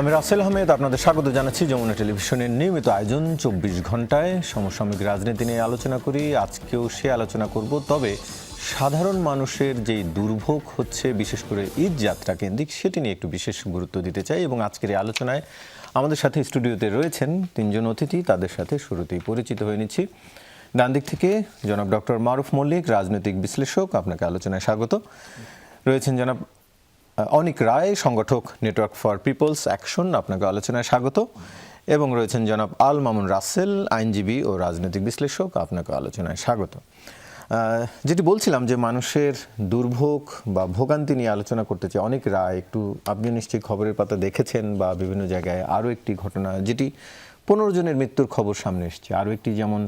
আমি রাসেল আহমেদ আপনাদের স্বাগত জানাচ্ছি যমুনা টেলিভিশনের নিয়মিত আয়োজন ২৪ ঘন্টায় সমসাময়িক রাজনীতি নিয়ে আলোচনা করি। আজকেও সে আলোচনা করব, তবে সাধারণ মানুষের যেই দুর্ভোগ হচ্ছে বিশেষ করে ঈদ যাত্রা কেন্দ্রিক, সেটি নিয়ে একটু বিশেষ গুরুত্ব দিতে চাই। এবং আজকের এই আলোচনায় আমাদের সাথে স্টুডিওতে রয়েছেন তিনজন অতিথি, তাদের সাথে শুরুতেই পরিচিত হয়ে নিচ্ছি। ডান দিক থেকে জনাব ডক্টর মারুফ মল্লিক, রাজনৈতিক বিশ্লেষক, আপনাকে আলোচনায় স্বাগত। রয়েছেন জনাব অনিক রায়, সংগঠক নেটওয়ার্ক ফর পিপলস অ্যাকশন, আপনাকে আলোচনায় স্বাগত। এবং রয়েছেন জনাব আল মামুন রাসেল, আইনজীবী ও রাজনৈতিক বিশ্লেষক, আপনাকে আলোচনায় স্বাগত। যেটি বলছিলাম যে মানুষের দুর্ভোগ বা ভোগান্তি নিয়ে আলোচনা করতে চাই। অনিক রায়, একটু আপনি নিশ্চয়ই খবরের পাতা দেখেছেন বা বিভিন্ন জায়গায় আরও একটি ঘটনা, যেটি 15 জনের মৃত্যুর খবর সামনে এসছে। আরও একটি, যেমন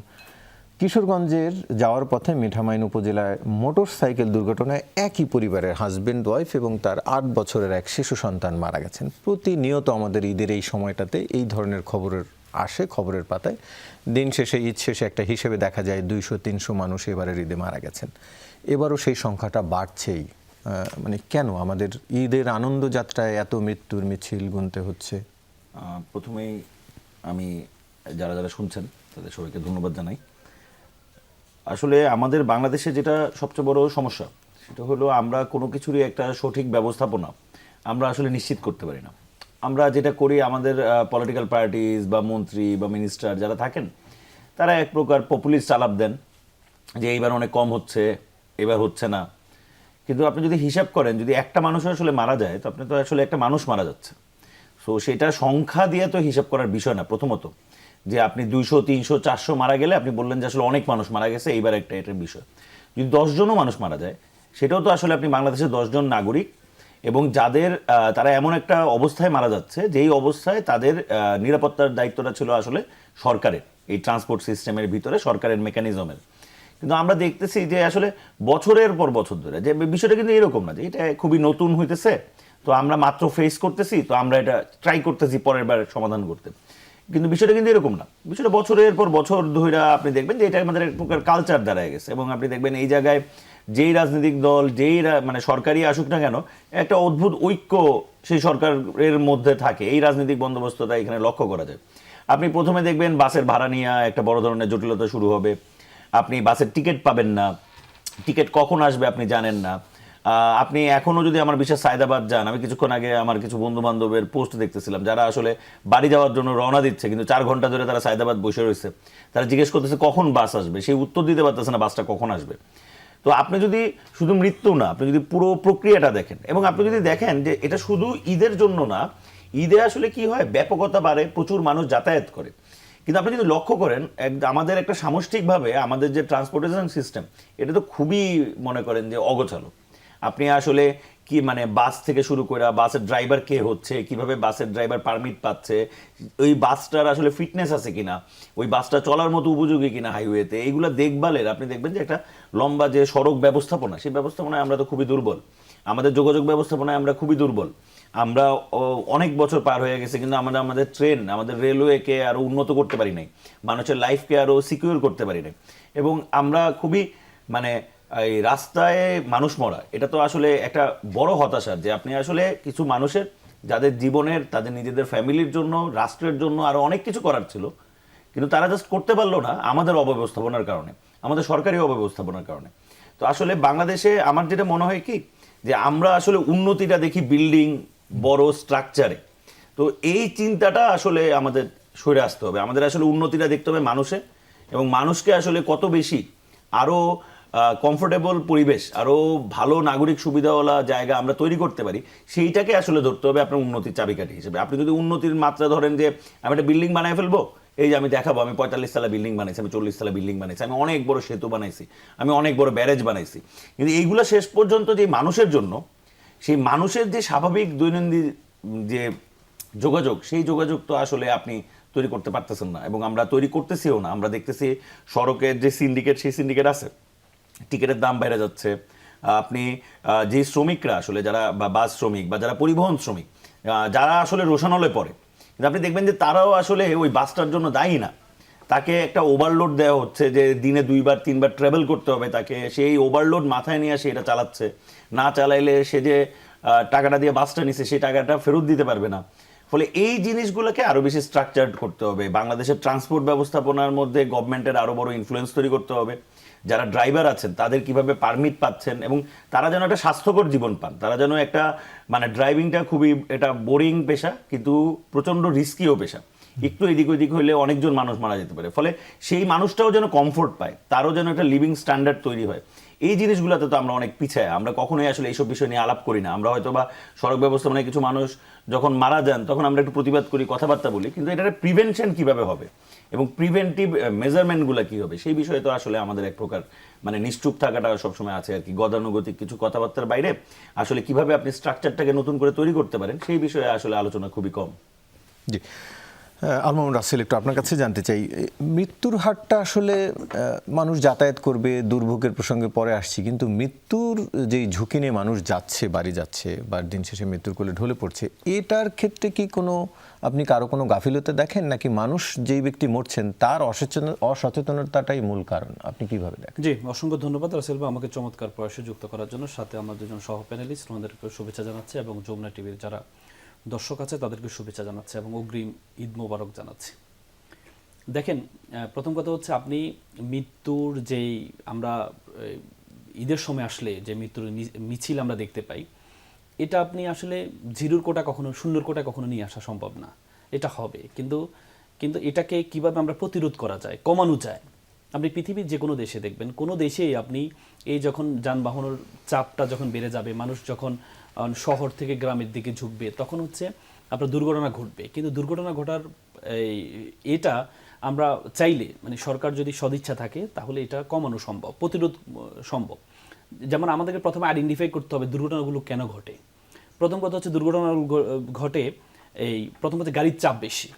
কিশোরগঞ্জের যাওয়ার পথে মিঠামাইন উপজেলায় মোটর সাইকেল দুর্ঘটনায় একই পরিবারের হাজব্যান্ড ওয়াইফ এবং তার 8 বছরের এক শিশু সন্তান মারা গেছেন। প্রতিনিয়ত আমাদের ঈদের এই সময়টাতে এই ধরনের খবরের আসে খবরের পাতায়। দিন শেষে, ঈদ শেষে একটা হিসেবে দেখা যায় 200-300 মানুষ এবারের ঈদে মারা গেছেন। এবারও সেই সংখ্যাটা বাড়ছেই। মানে কেন আমাদের ঈদের আনন্দ যাত্রায় এত মৃত্যুর মিছিল গুনতে হচ্ছে? প্রথমেই আমি যারা যারা শুনছেন তাদের সবাইকে ধন্যবাদ জানাই। আসলে আমাদের বাংলাদেশে যেটা সবচেয়ে বড় সমস্যা, সেটা হলো আমরা কোনো কিছুরই একটা সঠিক ব্যবস্থাপনা আমরা আসলে নিশ্চিত করতে পারি না। আমরা যেটা করি, আমাদের পলিটিক্যাল পার্টিজ বা মন্ত্রী বা মিনিস্টার যারা থাকেন, তারা এক প্রকার পপুলিস্ট আলাপ দেন যে এইবার অনেক কম হচ্ছে, এবার হচ্ছে না। কিন্তু আপনি যদি হিসাব করেন, যদি একটা মানুষ আসলে মারা যায়, তো আপনি তো আসলে একটা মানুষ মারা যাচ্ছে। সো সেটা সংখ্যা দিয়ে তো হিসাব করার বিষয় না। প্রথমত যে আপনি 200, 300, 400 মারা গেলে আপনি বললেন যে আসলে অনেক মানুষ মারা গেছে, এইবার এটার বিষয়। যদি 10 জনও মানুষ মারা যায়, সেটাও তো আসলে আপনি বাংলাদেশের 10 জন নাগরিক এবং যাদের তারা এমন একটা অবস্থায় মারা যাচ্ছে, যেই অবস্থায় তাদের নিরাপত্তার দায়িত্বটা ছিল আসলে সরকারের, এই ট্রান্সপোর্ট সিস্টেমের ভিতরে সরকারের মেকানিজমের। কিন্তু আমরা দেখতেছি যে আসলে বছরের পর বছর ধরে যে বিষয়টা কিন্তু এরকম না যে এটা খুবই নতুন হইতেছে, তো আমরা মাত্র ফেস করতেছি, তো আমরা এটা ট্রাই করতেছি পরের বার সমাধান করতে। কিন্তু বিষয়টা কিন্তু এরকম না। বিষয়টা বছরের পর বছর ধরে আপনি দেখবেন যে এটা আমাদের এক প্রকার কালচার দাঁড়ায় গেছে। এবং আপনি দেখবেন এই জায়গায় যেই রাজনৈতিক দল, যেই মানে সরকারই আসুক না কেন, একটা অদ্ভুত ঐক্য সেই সরকারের মধ্যে থাকে। এই রাজনৈতিক বন্দোবস্তটা এখানে লক্ষ্য করা যায়। আপনি প্রথমে দেখবেন বাসের ভাড়া নিয়ে একটা বড় ধরনের জটিলতা শুরু হবে। আপনি বাসের টিকিট পাবেন না, টিকিট কখন আসবে আপনি জানেন না। আপনি এখনও যদি আমার বিশেষ সায়দাবাদ যান, আমি কিছুক্ষণ আগে আমার কিছু বন্ধু বান্ধবের পোস্ট দেখতেছিলাম, যারা আসলে বাড়ি যাওয়ার জন্য রওনা দিচ্ছে, কিন্তু 4 ঘন্টা ধরে তারা সায়দাবাদ বসে রয়েছে। তারা জিজ্ঞেস করতেছে কখন বাস আসবে, সেই উত্তর দিতে পারতেছে না বাসটা কখন আসবে। তো আপনি যদি শুধু মৃত্যু না, আপনি যদি পুরো প্রক্রিয়াটা দেখেন, এবং আপনি যদি দেখেন যে এটা শুধু ঈদের জন্য না, ঈদে আসলে কি হয়, ব্যাপকতা বাড়ে, প্রচুর মানুষ যাতায়াত করে। কিন্তু আপনি যদি লক্ষ্য করেন, আমাদের একটা সামষ্টিকভাবে আমাদের যে ট্রান্সপোর্টেশন সিস্টেম, এটা তো খুবই মনে করেন যে অগোছালো। আপনি আসলে কি মানে বাস থেকে শুরু করে বাসের ড্রাইভার কে হচ্ছে, কিভাবে বাসের ড্রাইভার পারমিট পাচ্ছে, ওই বাসটার আসলে ফিটনেস আছে কিনা, ওই বাসটা চলার মতো উপযোগী কিনা হাইওয়েতে, এইগুলো দেখভালের আপনি দেখবেন যে একটা লম্বা যে সড়ক ব্যবস্থাপনা, সেই ব্যবস্থাপনায় আমরা তো খুবই দুর্বল। আমাদের যোগাযোগ ব্যবস্থাপনায় আমরা খুবই দুর্বল। আমরা অনেক বছর পার হয়ে গেছে, কিন্তু আমরা আমাদের ট্রেন, আমাদের রেলওয়েকে আরও উন্নত করতে পারি নাই, মানুষের লাইফকে আরও সিকিউর করতে পারি নাই। এবং আমরা খুবই মানে এই রাস্তায় মানুষ মরা, এটা তো আসলে একটা বড় হতাশার, যে আপনি আসলে কিছু মানুষের যাদের জীবনের, তাদের নিজেদের ফ্যামিলির জন্য, রাষ্ট্রের জন্য আরও অনেক কিছু করার ছিল, কিন্তু তারা জাস্ট করতে পারলো না আমাদের অব্যবস্থাপনার কারণে, আমাদের সরকারি অব্যবস্থাপনার কারণে। তো আসলে বাংলাদেশে আমার যেটা মনে হয় কি, যে আমরা আসলে উন্নতিটা দেখি বিল্ডিং, বড় স্ট্রাকচারে। তো এই চিন্তাটা আসলে আমাদের সরে আসতে হবে। আমাদের আসলে উন্নতিটা দেখতে হবে মানুষে, এবং মানুষকে আসলে কত বেশি আরও কমফোর্টেবল পরিবেশ, আরও ভালো নাগরিক সুবিধাওয়ালা জায়গা আমরা তৈরি করতে পারি, সেইটাকে আসলে ধরতে হবে আপনার উন্নতির চাবিকাঠি হিসেবে। আপনি যদি উন্নতির মাত্রা ধরেন যে আমি একটা বিল্ডিং বানায় ফেলবো, এই যে আমি দেখাবো আমি 45 তলা বিল্ডিং বানাইছি, আমি 40 তলা বিল্ডিং বানাইছি, আমি অনেক বড় সেতু বানাইছি, আমি অনেক বড় ব্যারেজ বানাইছি, কিন্তু এইগুলো শেষ পর্যন্ত যে মানুষের জন্য, সেই মানুষের যে স্বাভাবিক দৈনন্দিন যে যোগাযোগ, সেই যোগাযোগ তো আসলে আপনি তৈরি করতে পারতেছেন না, এবং আমরা তৈরি করতেছিও না। আমরা দেখতেছি সড়কের যে সিন্ডিকেট, সেই সিন্ডিকেট আছে, টিকিটের দাম বেড়ে যাচ্ছে। আপনি যে শ্রমিকরা আসলে, যারা বা বাস শ্রমিক বা যারা পরিবহন শ্রমিক, যারা আসলে রোশানলে পড়ে, কিন্তু আপনি দেখবেন যে তারাও আসলে ওই বাসটার জন্য দায়ী না। তাকে একটা ওভারলোড দেওয়া হচ্ছে যে দিনে 2বার 3বার ট্রাভেল করতে হবে তাকে, সেই ওভারলোড মাথায় নিয়ে সে এটা চালাচ্ছে। না চালাইলে সে যে টাকাটা দিয়ে বাসটা নিছে, সেই টাকাটা ফেরত দিতে পারবে না। ফলে এই জিনিসগুলোকে আরো বেশি স্ট্রাকচার্ড করতে হবে। বাংলাদেশের ট্রান্সপোর্ট ব্যবস্থাপনার মধ্যে গভর্নমেন্টের আরো বড় ইনফ্লুয়েন্স তৈরি করতে হবে। যারা ড্রাইভার আছেন তাদের কিভাবে পারমিট পাচ্ছেন এবং তারা যেন একটা স্বাস্থ্যকর জীবন পান, তারা যেন একটা মানে ড্রাইভিংটা খুবই এটা বোরিং পেশা কিন্তু প্রচন্ড রিস্কিও পেশা, একটু এদিক ওদিক হলে অনেকজন মানুষ মারা যেতে পারে, ফলে সেই মানুষটাও যেন কমফোর্ট পায়, তারও যেন একটা লিভিং স্ট্যান্ডার্ড তৈরি হয়। এই জিনিসগুলোতে তো আমরা অনেক পিছায়, আমরা কখনোই আসলে এইসব বিষয় নিয়ে আলাপ করি না। আমরা হয়তো বা সড়ক ব্যবস্থাপনায় কিছু মানুষ যখন মারা যান তখন আমরা একটু প্রতিবাদ করি, কথাবার্তা বলি, কিন্তু এটার প্রিভেনশন কিভাবে হবে এবং প্রিভেন্টিভ মেজারমেন্টগুলো কি হবে সেই বিষয়ে তো আসলে আমাদের এক প্রকার মানে নিশ্চুপ থাকাটা সবসময় আছে আর কি। গতানুগতিক কিছু কথাবার্তার বাইরে আসলে কিভাবে আপনি স্ট্রাকচারটাকে নতুন করে তৈরি করতে পারেন সেই বিষয়ে আসলে আলোচনা খুবই কম। জি, আল মামুন রাসেল, একটু আপনার কাছে জানতে চাই, মৃত্যুর হারটা আসলে মানুষ যাতায়াত করবে, দুর্ভোগের প্রসঙ্গে পরে আসছি, কিন্তু মৃত্যুর যেই ঝুঁকি নিয়ে মানুষ যাচ্ছে, বাড়ি যাচ্ছে বা দিন শেষে মৃত্যুর কোলে ঢলে পড়ছে, এটার ক্ষেত্রে কি আপনি কারো কোনো গাফিলতি দেখেন, নাকি মানুষ যেই ব্যক্তি মরছেন তার অসচেতনতাটাই মূল কারণ? আপনি কিভাবে দেখেন? জি, অসংখ্য ধন্যবাদ রাসেল ভাই আমাকে চমৎকার প্রয়াসে যুক্ত করার জন্য। সাথে আমার দুজন সহ প্যানেলিস্ট ওনাদেরকে শুভেচ্ছা জানাচ্ছি এবং যমুনা টিভির যারা দর্শক আছে তাদেরকে শুভেচ্ছা জানাচ্ছি এবং অগ্রিম ঈদ মোবারক জানাচ্ছি। দেখেন, প্রথম কথা হচ্ছে আপনি মৃত্যুর যেই আমরা ঈদের সময় আসলে যে মৃত্যুর মিছিল আমরা দেখতে পাই, এটা আপনি আসলে জিরোর কোটা কখনো, শূন্যর কোটা কখনো নিয়ে আসা সম্ভব না। এটা হবে, কিন্তু এটাকে কিভাবে আমরা প্রতিরোধ করা যায়, কমানো যায়। আপনি পৃথিবীর যে কোনো দেশে দেখবেন, কোনো দেশেই আপনি এই যখন যানবাহনের চাপটা যখন বেড়ে যাবে, মানুষ যখন শহর থেকে গ্রামের দিকে ঝুঁকবে, তখন হচ্ছে আপনার দুর্ঘটনা ঘটবে। কিন্তু দুর্ঘটনা ঘটার এটা আমরা চাইলে, মানে সরকার যদি সদিচ্ছা থাকে, তাহলে এটা কমানো সম্ভব, প্রতিরোধ সম্ভব। যেমন আমাদেরকে প্রথমে আইডেন্টিফাই করতে হবে দুর্ঘটনাগুলো কেন ঘটে। প্রথম কথা হচ্ছে দুর্ঘটনা ঘটে প্রথম হচ্ছে গাড়ির চাপ বেশি।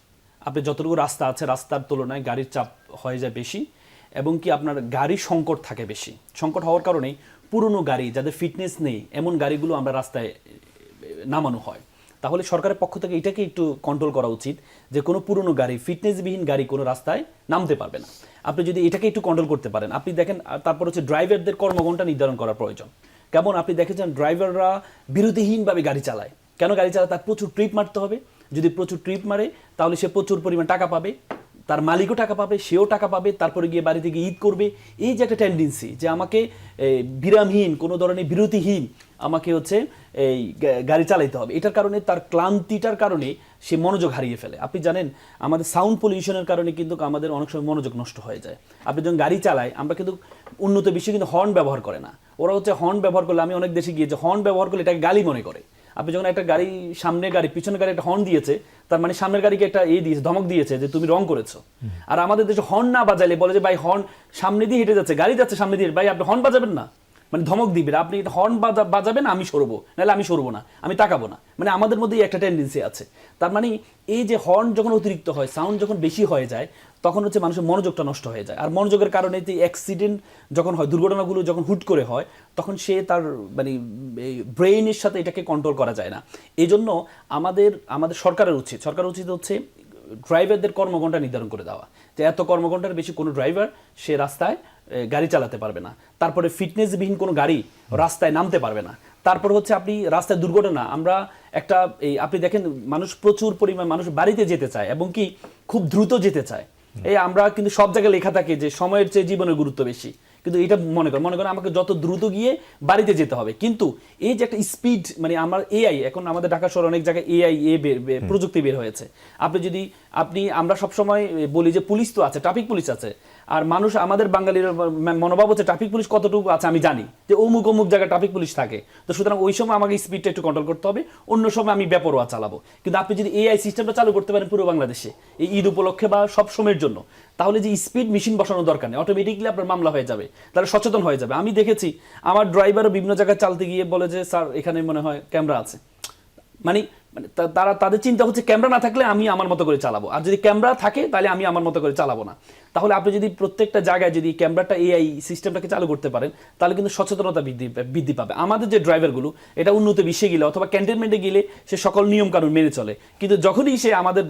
আপনি যতটুকু রাস্তা আছে, রাস্তার তুলনায় গাড়ির চাপ হয়ে যায় বেশি, এবং কি আপনার গাড়ির সংকট থাকে বেশি। সংকট হওয়ার কারণে পুরনো গাড়ি, যাদের ফিটনেস নেই, এমন গাড়িগুলো আমরা রাস্তায় নামানো হয়। তাহলে সরকারের পক্ষ থেকে এটাকে একটু কন্ট্রোল করা উচিত যে কোনো পুরনো গাড়ি, ফিটনেসবিহীন গাড়ি কোনো রাস্তায় নামতে পারবে না। আপনি যদি এটাকে একটু কন্ট্রোল করতে পারেন, আপনি দেখেন। তারপর হচ্ছে ড্রাইভারদের কর্মঘণ্টা নির্ধারণ করার প্রয়োজন। কেমন আপনি দেখেছেন ড্রাইভাররা বিরতিহীনভাবে গাড়ি চালায়। কেন গাড়ি চালায়? তার প্রচুর ট্রিপ মারতে হবে। যদি প্রচুর ট্রিপ মারে তাহলে সে প্রচুর পরিমাণ টাকা পাবে, তার মালিকও টাকা পাবে, সেও টাকা পাবে, তারপরে গিয়ে বাড়ি থেকে ঈদ করবে। এই যে একটা টেন্ডেন্সি যে আমাকে বিরামহীন, কোনো ধরনের বিরতিহীন আমাকে হচ্ছে এই গাড়ি চালাইতে হবে, এটার কারণে তার ক্লান্তিটার কারণে সে মনোযোগ হারিয়ে ফেলে। আপনি জানেন আমাদের সাউন্ড পলিউশনের কারণে কিন্তু আমাদের অনেক সময় মনোযোগ নষ্ট হয়ে যায়। আপনি যখন গাড়ি চালায়, আমরা কিন্তু উন্নত বিশ্বে কিন্তু হর্ন ব্যবহার করে না, ওরা হচ্ছে হর্ন ব্যবহার করলে, আমি অনেক দেশে গিয়েছি, হর্ন ব্যবহার করলে এটাকে গালি মনে করে। আপনি যখন একটা গাড়ি, সামনের গাড়ি পিছনের গাড়ি একটা হর্ন দিয়েছে, তার মানে সামনের গাড়িকে একটা দিয়েছে, ধমক দিয়েছে যে তুমি রং করেছো। আর আমাদের দেশে হর্ন না বাজাইলে বলে যে ভাই হর্ন সামনে দিয়ে হেঁটে যাচ্ছে, গাড়ি যাচ্ছে সামনে দিয়ে, ভাই আপনি হর্ন বাজাবেন না, মানে ধমক দিবেন, আপনি হর্ন বাজাবেন, আমি সরবো, নাহলে আমি সরবো না, আমি তাকাবো না। মানে আমাদের মধ্যে একটা টেন্ডেন্সি আছে। তার মানে এই যে হর্ন যখন অতিরিক্ত হয়, সাউন্ড যখন বেশি হয়ে যায়, তখন হচ্ছে মানুষের মনোযোগটা নষ্ট হয়ে যায়। আর মনোযোগের কারণে যে অ্যাক্সিডেন্ট যখন হয়, দুর্ঘটনাগুলো যখন হুট করে হয়, তখন সে তার মানে ব্রেইনের সাথে এটাকে কন্ট্রোল করা যায় না। এই জন্য আমাদের সরকারের উচিত হচ্ছে ড্রাইভারদের কর্মঘণ্টা নির্ধারণ করে দেওয়া, যে এত কর্মঘণ্টার বেশি কোনো ড্রাইভার সে রাস্তায় গাড়ি চালাতে পারবে না। তারপরে ফিটনেসবিহীন কোনো গাড়ি রাস্তায় নামতে পারবে না। তারপর হচ্ছে আপনি রাস্তায় দুর্ঘটনা, আমরা একটা আপনি দেখেন মানুষ প্রচুর পরিমাণ মানুষ বাড়িতে যেতে চায় এবং কি খুব দ্রুত যেতে চায়। আমরা কিন্তু সব জায়গায় লেখা থাকে যে সময়ের চেয়ে জীবনের গুরুত্ব বেশি, কিন্তু এটা মনে করেন আমাকে যত দ্রুত গিয়ে বাড়িতে যেতে হবে। কিন্তু এই যে একটা স্পিড, মানে আমার এআই, এখন আমাদের ঢাকা শহরে অনেক জায়গায় এআই প্রযুক্তি বের হয়েছে। আমরা সবসময় বলি যে পুলিশ তো আছে, ট্রাফিক পুলিশ আছে, আর মানুষ, আমাদের বাঙালির মনোভাব হচ্ছে ট্রাফিক পুলিশ কতটুকু আছে আমি জানি, যে অমুক জায়গায় ট্রাফিক পুলিশ থাকে, তো সুতরাং ওই সময় আমাকে স্পিডটা একটু কন্ট্রোল করতে হবে, অন্য সময় আমি বেপরোয়া চালাবো। কিন্তু আপনি যদি এআই সিস্টেমটা চালু করতে পারেন পুরো বাংলাদেশে এই ঈদ উপলক্ষে বা সব সময়ের জন্য, তাহলে যে স্পিড মেশিন বসানোর দরকার নেই, অটোমেটিকলি আপনার মামলা হয়ে যাবে, তারা সচেতন হয়ে যাবে। আমি দেখেছি আমার ড্রাইভারও বিভিন্ন জায়গায় চালতে গিয়ে বলে যে স্যার এখানে মনে হয় ক্যামেরা আছে, মানে তাদের চিন্তা হচ্ছে ক্যামেরা না থাকলে আমি আমার মতো করে চালাবো, আর যদি ক্যামেরা থাকে তাহলে আমি আমার মতো করে চালাবো না। তাহলে আপনি যদি প্রত্যেকটা জায়গায় যদি ক্যামেরাটা এআই সিস্টেমটাকে চালু করতে পারেন, তাহলে কিন্তু সচেতনতা বৃদ্ধি পাবে। আমাদের যে ড্রাইভারগুলো, এটা উন্নত বিশ্বে গেলে অথবা ক্যান্টনমেন্টে গেলে সে সকল নিয়মকানুন মেনে চলে, কিন্তু যখনই সে আমাদের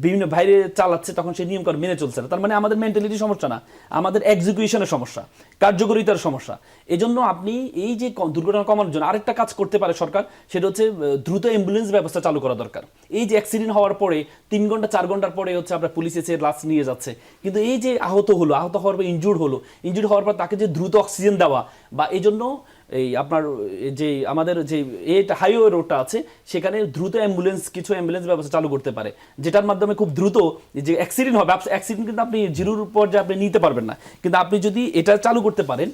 বিভিন্ন বাইরে চালাচ্ছে তখন সে নিয়মকানুন মেনে চলছে না। তার মানে আমাদের মেন্টালিটি সমস্যা না, আমাদের এক্সিকিউশনের সমস্যা, কার্যকরিতার সমস্যা। এজন্য আপনি এই যে দুর্ঘটনা কমানোর জন্য আরেকটা কাজ করতে পারে সরকার, সেটা হচ্ছে দ্রুত অ্যাম্বুলেন্স ব্যবস্থা চালু করা দরকার। এই যে অ্যাক্সিডেন্ট হওয়ার পরে 3 ঘন্টা 4 ঘন্টার পরে হচ্ছে আমরা পুলিশ এসে লাশ নিয়ে যাচ্ছে, কিন্তু এই যে আহত হওয়ার পর ইনজুর্ড হওয়ার পর তাকে যে দ্রুত অক্সিজেন দেওয়া, বা এই জন্য এই আপনার যে আমাদের যে এটা হাইওয়ে রোডটা আছে সেখানে দ্রুত কিছু অ্যাম্বুলেন্স ব্যবস্থা চালু করতে পারে, যেটার মাধ্যমে খুব দ্রুত যে অ্যাক্সিডেন্ট হবে, অ্যাক্সিডেন্ট কিন্তু আপনি জিরোর পর্যায়ে আপনি নিতে পারবেন না, কিন্তু আপনি যদি এটা চালু করতে পারেন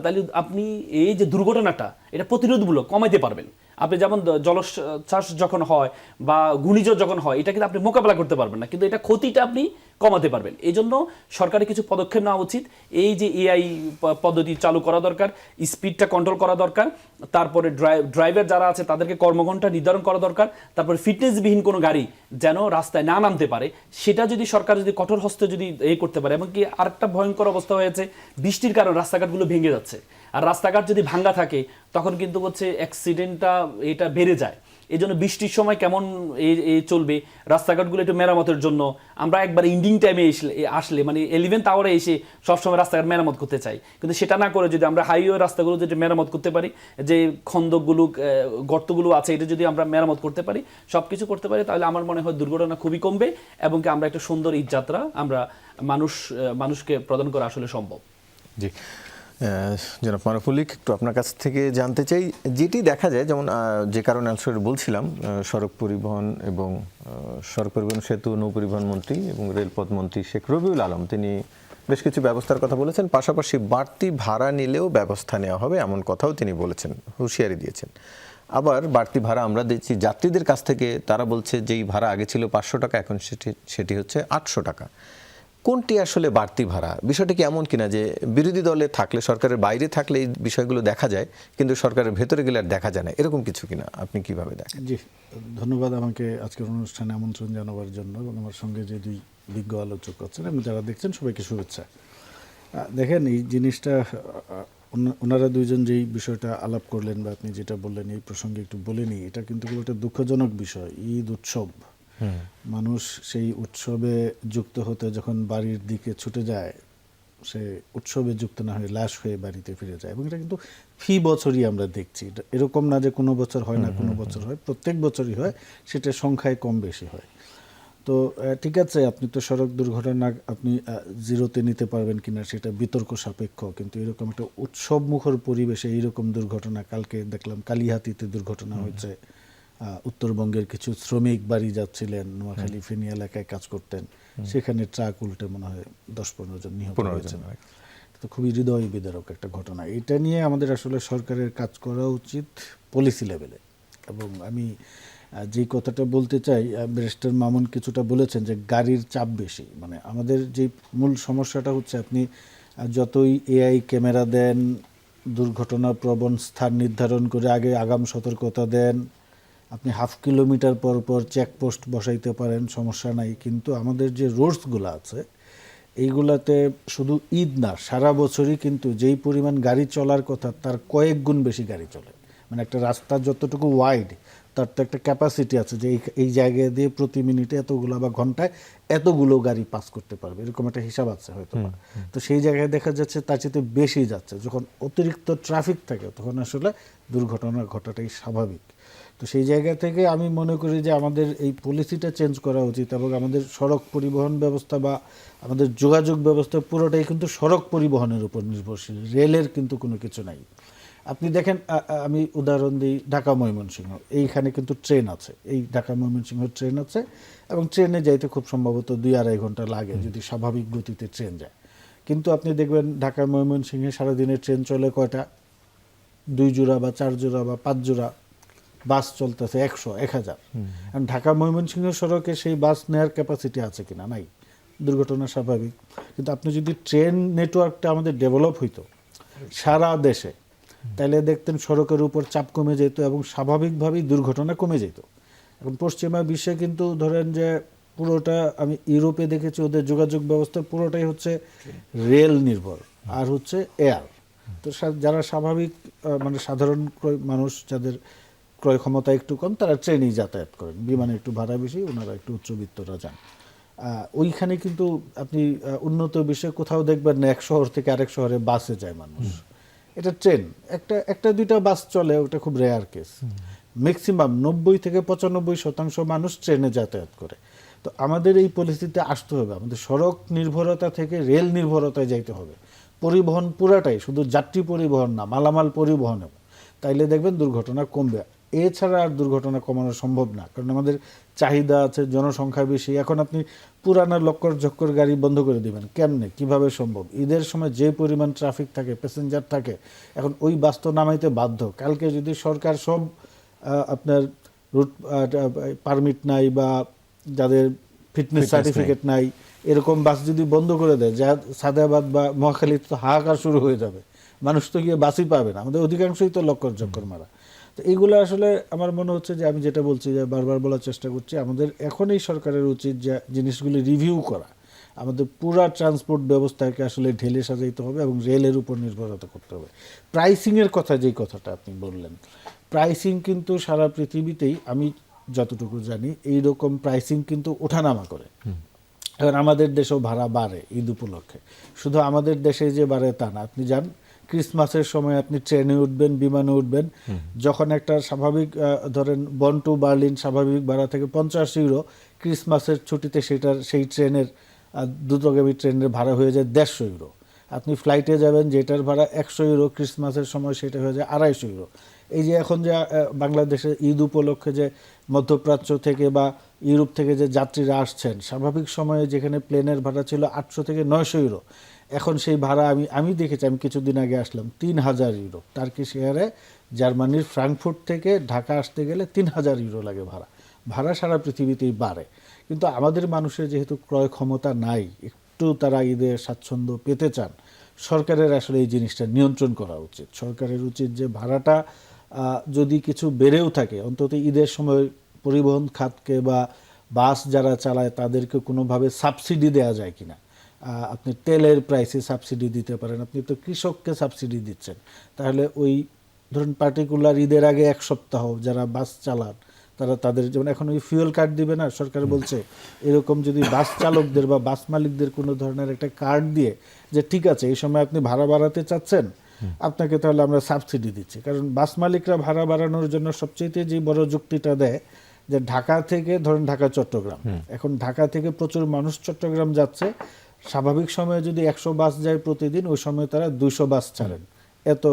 তাহলে আপনি এই যে দুর্ঘটনাটা এটা প্রতিরোধমূলক কমাইতে পারবেন। আপনি যেমন জলোচ্ছ্বাস যখন হয় বা ঘূর্ণিঝড় যখন হয়, এটা কিন্তু আপনি মোকাবেলা করতে পারবেন না, কিন্তু এটা ক্ষতিটা আপনি কমাতে পারবেন। এই জন্য সরকারের কিছু পদক্ষেপ নেওয়া উচিত। এই যে এআই পদ্ধতি চালু করা দরকার, স্পিডটা কন্ট্রোল করা দরকার, তারপরে ড্রাইভার যারা আছে তাদেরকে কর্মঘণ্টা নির্ধারণ করা দরকার, তারপরে ফিটনেসবিহীন কোনো গাড়ি যেন রাস্তায় না নামতে পারে, সেটা যদি সরকার যদি কঠোর হস্তে যদি করতে পারে। এমনকি আরেকটা ভয়ঙ্কর অবস্থা হয়েছে, বৃষ্টির কারণে রাস্তাঘাটগুলো ভেঙে যাচ্ছে, আর রাস্তাঘাট যদি ভাঙ্গা থাকে তখন কিন্তু হচ্ছে অ্যাক্সিডেন্টটা এটা বেড়ে যায়। এই জন্য বৃষ্টির সময় কেমন চলবে রাস্তাঘাটগুলো একটু মেরামতের জন্য আমরা একবার ইন্ডিং টাইমে আসলে মানে 11th আওয়ারে এসে সবসময় রাস্তাঘাট মেরামত করতে চাই, কিন্তু সেটা না করে যদি আমরা হাইওয়ে রাস্তাগুলো যদি মেরামত করতে পারি, যে খন্দকগুলো গর্তগুলো আছে এটা যদি আমরা মেরামত করতে পারি, সব কিছু করতে পারি, তাহলে আমার মনে হয় দুর্ঘটনা খুবই কমবে এবং কি আমরা একটা সুন্দর ঈদযাত্রা আমরা মানুষকে প্রদান করা আসলে সম্ভব। জি, জনাব মারুফুল, একটু আপনার কাছ থেকে জানতে চাই, যেটি দেখা যায় যেমন যে কারণে আসলে বলছিলাম, সড়ক পরিবহন সেতু নৌ পরিবহন মন্ত্রী এবং রেলপথ মন্ত্রী শেখ রবিউল আলম তিনি বেশ কিছু ব্যবস্থার কথা বলেছেন, পাশাপাশি বাড়তি ভাড়া নিলেও ব্যবস্থা নেওয়া হবে এমন কথাও তিনি বলেছেন, হুঁশিয়ারি দিয়েছেন। আবার বাড়তি ভাড়া আমরা দিচ্ছি যাত্রীদের কাছ থেকে, তারা বলছে যেই ভাড়া আগে ছিল 500 টাকা এখন সেটি হচ্ছে 800 টাকা। কোনটি আসলে বাড়তি ভাড়া? বিষয়টা কি এমন কিনা যে বিরোধী দলে থাকলে, সরকারের বাইরে থাকলে এই বিষয়গুলো দেখা যায়, কিন্তু সরকারের ভেতরে গেলে আর দেখা যায় না, এরকম কিছু কিনা? আপনি কিভাবে দেখেন? জি, ধন্যবাদ আমাকে আজকের অনুষ্ঠানে আমন্ত্রণ জানাবার জন্য, এবং আমার সঙ্গে যে দুই বিজ্ঞ আলোচক আছেন এবং যারা দেখছেন সবাইকে শুভেচ্ছা। দেখেন, এই জিনিসটা ওনারা দুইজন যেই বিষয়টা আলাপ করলেন বা আপনি যেটা বললেন এই প্রসঙ্গে একটু বলে নিই, এটা কিন্তু খুব একটা দুঃখজনক বিষয়। ঈদ উৎসব, মানুষ সেই উৎসবে যুক্ত হতে যখন বাড়ির দিকে ছুটে যায়, সে উৎসবে যুক্ত না হয়ে লাশ হয়ে বাড়িতে ফিরে যায়, এবং এটা কিন্তু ফি বছরই আমরা দেখছি। এরকম না যে কোনো বছর হয় না, কোনো বছর হয়, প্রত্যেক বছরই হয়, সেটা সংখ্যায় কম বেশি হয়। তো ঠিক আছে, আপনি তো সড়ক দুর্ঘটনা আপনি জিরোতে নিতে পারবেন কিনা সেটা বিতর্ক সাপেক্ষ, কিন্তু এরকম একটা উৎসব মুখর পরিবেশে এইরকম দুর্ঘটনা, কালকে দেখলাম কালিহাতিতে দুর্ঘটনা হয়েছে, উত্তরবঙ্গের কিছু শ্রমিক বাড়ি যাচ্ছিলেন, নোয়াখালী ফেনী এলাকায় কাজ করতেন, সেখানে ট্রাক উল্টে মনে হয় 10-15 জন নিহত হয়েছেন। তো খুবই হৃদয় বিদারক একটা ঘটনা। এটা নিয়ে আমাদের আসলে সরকারের কাজ করা উচিত পলিসি লেভেলে। এবং আমি যেই কথাটা বলতে চাই, ব্যারিস্টার মামুন কিছুটা বলেছেন যে গাড়ির চাপ বেশি। মানে আমাদের যে মূল সমস্যাটা হচ্ছে, আপনি যতই এআই ক্যামেরা দেন, দুর্ঘটনা প্রবণ স্থান নির্ধারণ করে আগে আগাম সতর্কতা দেন, আপনি 1/2 কিলোমিটার পর পর চেকপোস্ট বসাইতে পারেন, সমস্যা নাই, কিন্তু আমাদের যে রোডসগুলো আছে এইগুলাতে শুধু ঈদ না, সারা বছরই কিন্তু যেই পরিমাণ গাড়ি চলার কথা তার কয়েক গুণ বেশি গাড়ি চলে। মানে একটা রাস্তা যতটুকু ওয়াইড, তার তো একটা ক্যাপাসিটি আছে যে এই জায়গায় দিয়ে প্রতি মিনিটে এতগুলো বা ঘন্টায় এতগুলো গাড়ি পাস করতে পারবে, এরকম একটা হিসাব আছে হয়তো। তো সেই জায়গায় দেখা যাচ্ছে তার চেয়ে বেশি যাচ্ছে। যখন অতিরিক্ত ট্রাফিক থাকে তখন আসলে দুর্ঘটনা ঘটাটাই স্বাভাবিক। তো সেই জায়গা থেকে আমি মনে করি যে আমাদের এই পলিসিটা চেঞ্জ করা উচিত, এবং আমাদের সড়ক পরিবহন ব্যবস্থা বা আমাদের যোগাযোগ ব্যবস্থা পুরোটাই কিন্তু সড়ক পরিবহনের উপর নির্ভরশীল, রেলের কিন্তু কোনো কিছু নাই। আপনি দেখেন, আমি উদাহরণ দিই, ঢাকা ময়মনসিংহ, এইখানে কিন্তু ট্রেন আছে, এই ঢাকা ময়মনসিংহ ট্রেন আছে, এবং ট্রেনে যাইতে খুব সম্ভবত 2-2.5 ঘন্টা লাগে যদি স্বাভাবিক গতিতে ট্রেন যায়। কিন্তু আপনি দেখবেন ঢাকা ময়মনসিংহে সারাদিনে ট্রেন চলে কয়টা? 2 জোড়া বা 4 জোড়া বা 5 জোড়া। বাস চলতেছে 100-1000। আর ঢাকা ময়মনসিংহ সড়কে সেই বাস নেওয়ার ক্যাপাসিটি আছে কিনা? নাই, দুর্ঘটনা স্বাভাবিক। কিন্তু আপনি যদি ট্রেন নেটওয়ার্কটা আমাদের ডেভেলপ হইতো সারা দেশে, তাহলে দেখতেন সড়কের উপর চাপ কমে যেত এবং স্বাভাবিকভাবেই দুর্ঘটনা কমে যেত। এখন পশ্চিমা বিশ্বে কিন্তু ধরেন যে পুরোটা আমি ইউরোপে দেখেছি, ওদের যোগাযোগ ব্যবস্থা পুরোটাই হচ্ছে রেল নির্ভর আর হচ্ছে এয়ার। তো যারা স্বাভাবিক মানে সাধারণ মানুষ যাদের ক্রয় ক্ষমতা একটু কম, তারা ট্রেনেই যাতায়াত করেন, বিমানে একটু ভাড়া বেশি, ওনারা একটু উচ্চবিত্তরা যান। ওইখানে কিন্তু আপনি উন্নত বিশ্বে কোথাও দেখবেন না এক শহর থেকে আরেক শহরে বাসে যায় মানুষ। এটা ট্রেন, একটা দুইটা বাস চলে, ওটা খুব রেয়ার কেস। ম্যাক্সিমাম 90-95% মানুষ ট্রেনে যাতায়াত করে। তো আমাদের এই পরিস্থিতিতে আসতে হবে, আমাদের সড়ক নির্ভরতা থেকে রেল নির্ভরতায় যাইতে হবে। পরিবহন পুরাটাই, শুধু যাত্রী পরিবহন না, মালামাল পরিবহনেও। তাইলে দেখবেন দুর্ঘটনা কমবে। এছাড়া আর দুর্ঘটনা কমানো সম্ভব না, কারণ আমাদের চাহিদা আছে, জনসংখ্যা বেশি। এখন আপনি পুরানা লক্কর ঝক্কর গাড়ি বন্ধ করে দিবেন কেমনে, কিভাবে সম্ভব? ঈদের সময় যে পরিমাণ ট্রাফিক থাকে, প্যাসেঞ্জার থাকে, এখন ওই বাস তো নামাইতে বাধ্য। কালকে যদি সরকার সব আপনার রুট পারমিট নাই বা যাদের ফিটনেস সার্টিফিকেট নাই এরকম বাস যদি বন্ধ করে দেয়, যা সাদাবাদ বা মহাখালী তো হাহাকার শুরু হয়ে যাবে, মানুষ তো গিয়ে বাসই পাবে না। আমাদের অধিকাংশই তো লক্কর চক্কর মারা। তো এইগুলো আসলে আমার মনে হচ্ছে যে আমি যেটা বলছি, যে বারবার বলার চেষ্টা করছি, আমাদের এখন এই সরকারের উচিত যে জিনিসগুলি রিভিউ করা, আমাদের পুরা ট্রান্সপোর্ট ব্যবস্থাকে আসলে ঢেলে সাজাইতে হবে এবং রেলের উপর নির্ভরতা করতে হবে। প্রাইসিংয়ের কথা, যেই কথাটা আপনি বললেন, প্রাইসিং কিন্তু সারা পৃথিবীতেই আমি যতটুকু জানি এইরকম প্রাইসিং কিন্তু ওঠানামা করে। এখন আমাদের দেশেও ভাড়া বাড়ে ঈদ উপলক্ষে, শুধু আমাদের দেশে যে বাড়ে তা না। আপনি যান ক্রিসমাসের সময়, আপনি ট্রেনে উঠবেন, বিমানে উঠবেন, যখন একটা স্বাভাবিক ধরেন বন টু বার্লিন স্বাভাবিক ভাড়া থেকে 50 ইউরো, ক্রিসমাসের ছুটিতে সেই ট্রেনের দ্রুতগামী ট্রেনের ভাড়া হয়ে যায় 150 ইউরো। আপনি ফ্লাইটে যাবেন, যেটার ভাড়া 100 ইউরো, ক্রিসমাসের সময় সেটা হয়ে যায় 250 ইউরো। এই যে এখন যে বাংলাদেশের ঈদ উপলক্ষে যে মধ্যপ্রাচ্য থেকে বা ইউরোপ থেকে যে যাত্রীরা আসছেন, স্বাভাবিক সময়ে যেখানে প্লেনের ভাড়া ছিল 800 থেকে 900 ইউরো, এখন সেই ভাড়া আমি দেখেছি, আমি কিছুদিন আগে আসলাম 3000 ইউরো। টার্কিশ এয়ারে জার্মানির ফ্রাঙ্কফুর্ট থেকে ঢাকা আসতে গেলে 3000 ইউরো লাগে ভাড়া সারা পৃথিবীতেই বাড়ে। কিন্তু আমাদের মানুষের যেহেতু ক্রয় ক্ষমতা নাই, একটু তারা ঈদের স্বাচ্ছন্দ্য পেতে চান, সরকারের আসলে এই জিনিসটা নিয়ন্ত্রণ করা উচিত। সরকারের উচিত যে ভাড়াটা যদি কিছু বেড়েও থাকে, অন্তত ঈদের সময় পরিবহন খাতকে বা বাস যারা চালায় তাদেরকে কোনোভাবে সাবসিডি দেওয়া যায় কিনা। আপনি তেলের প্রাইসে সাবসিডি দিতে পারেন, আপনি তো কৃষককে সাবসিডি দিচ্ছেন, তাহলে ওই ধরুন পার্টিকুলার ঈদের আগে 1 সপ্তাহ যারা বাস চালান তাদের যেমন এখন ওই ফুয়েল কার্ড দিবে না সরকার বলছে, এরকম যদি বাস চালকদের বা বাস মালিকদের কোনো ধরনের একটা কার্ড দিয়ে, যে ঠিক আছে এই সময় আপনি ভাড়া বাড়াতে চাচ্ছেন, আপনাকে তাহলে আমরা সাবসিডি দিচ্ছি। কারণ বাস মালিকরা ভাড়া বাড়ানোর জন্য সবচেয়ে যে বড় যুক্তিটা দেয়, যে ঢাকা থেকে ধরেন ঢাকা চট্টগ্রাম, এখন ঢাকা থেকে প্রচুর মানুষ চট্টগ্রাম যাচ্ছে, স্বাভাবিক সময়ে যদি 100 বাস যায় প্রতিদিন, ওই সময় তারা 200 বাস ছাড়েন এত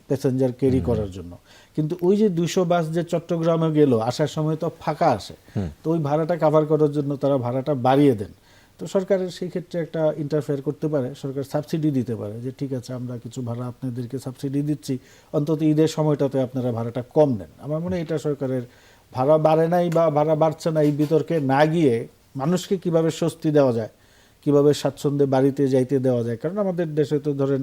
প্যাসেঞ্জার ক্যারি করার জন্য। কিন্তু ওই যে 200 বাস যে চট্টগ্রামে গেল, আসার সময় তো ফাঁকা আসে, তো ওই ভাড়াটা কাভার করার জন্য তারা ভাড়াটা বাড়িয়ে দেন। তো সরকারের সেই ক্ষেত্রে একটা ইন্টারফেয়ার করতে পারে, সরকার সাবসিডি দিতে পারে, যে ঠিক আছে আমরা কিছু ভাড়া আপনাদেরকে সাবসিডি দিচ্ছি, অন্তত ঈদের সময়টাতে আপনারা ভাড়াটা কম নেন। আমার মনে হয় এটা সরকারের, ভাড়া বাড়ে নাই বা ভাড়া বাড়ছে না এই বিতর্কে না গিয়ে মানুষকে কিভাবে স্বস্তি দেওয়া যায়, কিভাবে স্বাচ্ছন্দ্যে বাড়িতে যাইতে দেওয়া যায়। কারণ আমাদের দেশে তো ধরেন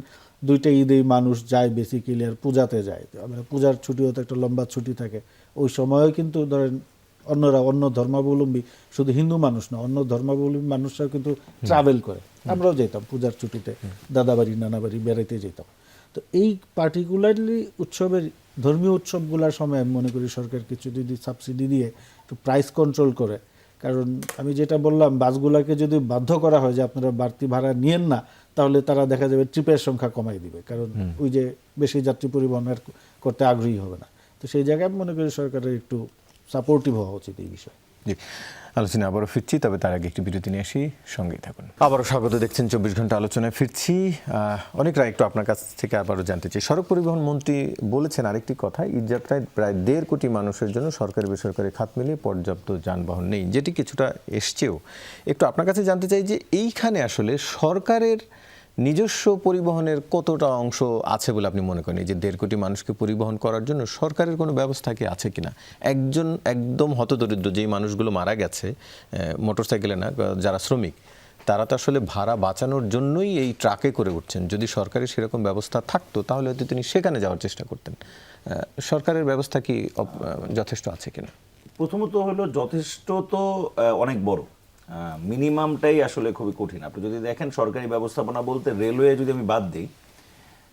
2টা ঈদেই মানুষ যায় বেসিক্যালি, আর পূজাতে যায়, আমরা পূজার ছুটিও তো একটা লম্বা ছুটি থাকে, ওই সময়ও কিন্তু ধরেন অন্য ধর্মাবলম্বী, শুধু হিন্দু মানুষ না, অন্য ধর্মাবলম্বী মানুষরাও কিন্তু ট্রাভেল করে। আমরাও যেতাম পূজার ছুটিতে, দাদাবাড়ি নানাবাড়ি বেড়াইতে যেতাম। তো এই পার্টিকুলারলি উৎসবের, ধর্মীয় উৎসবগুলোর সময় আমি মনে করি সরকার কিছু যদি সাবসিডি দিয়ে একটু প্রাইস কন্ট্রোল করে। কারণ আমি যেটা বললাম, বাসগুলোকে যদি বাধ্য করা হয় যে আপনারা বাড়তি ভাড়া নিয়েন না, তাহলে তারা দেখা যাবে ট্রিপের সংখ্যা কমাই দিবে, কারণ ওই যে বেশি যাত্রী পরিবহন করতে আগ্রহী হবে না। তো সেই জায়গায় আমি মনে করি সরকারের একটু সাপোর্টিভ হওয়া উচিত এই বিষয়ে। জি, আলোচনা আবারও ফিরছি, তবে তার আগে একটি বিরতি নিয়ে আসি, সঙ্গেই থাকুন। আবারও স্বাগত, দেখছেন 24 ঘন্টা আলোচনায় ফিরছি। অনেকরা একটু আপনার কাছ থেকে আবারও জানতে চাই, সড়ক পরিবহন মন্ত্রী বলেছেন আরেকটি কথা, ঈদযাত্রায় প্রায় 1.5 কোটি মানুষের জন্য সরকারি বেসরকারি খাত মিলিয়ে পর্যাপ্ত যানবাহন নেই, যেটি কিছুটা এসছেও। একটু আপনার কাছে জানতে চাই যে এইখানে আসলে সরকারের নিজস্ব পরিবহনের কতটা অংশ আছে বলে আপনি মনে করেন? এই যে 1.5 কোটি মানুষকে পরিবহন করার জন্য সরকারের কোনো ব্যবস্থা কি আছে কিনা? একদম হতদরিদ্র যেই মানুষগুলো মারা গেছে মোটরসাইকেলে না, যারা শ্রমিক, তারা তো আসলে ভাড়া বাঁচানোর জন্যই এই ট্রাকে করে উঠছেন। যদি সরকারের সেরকম ব্যবস্থা থাকতো তাহলে হয়তো তিনি সেখানে যাওয়ার চেষ্টা করতেন। সরকারের ব্যবস্থা কি যথেষ্ট আছে কিনা? প্রথমত হলো যথেষ্ট তো অনেক বড়, মিনিমামটাই আসলে খুবই কঠিন। আপনি যদি দেখেন সরকারি ব্যবস্থাপনা বলতে রেলওয়ে যদি আমি বাদ দিই,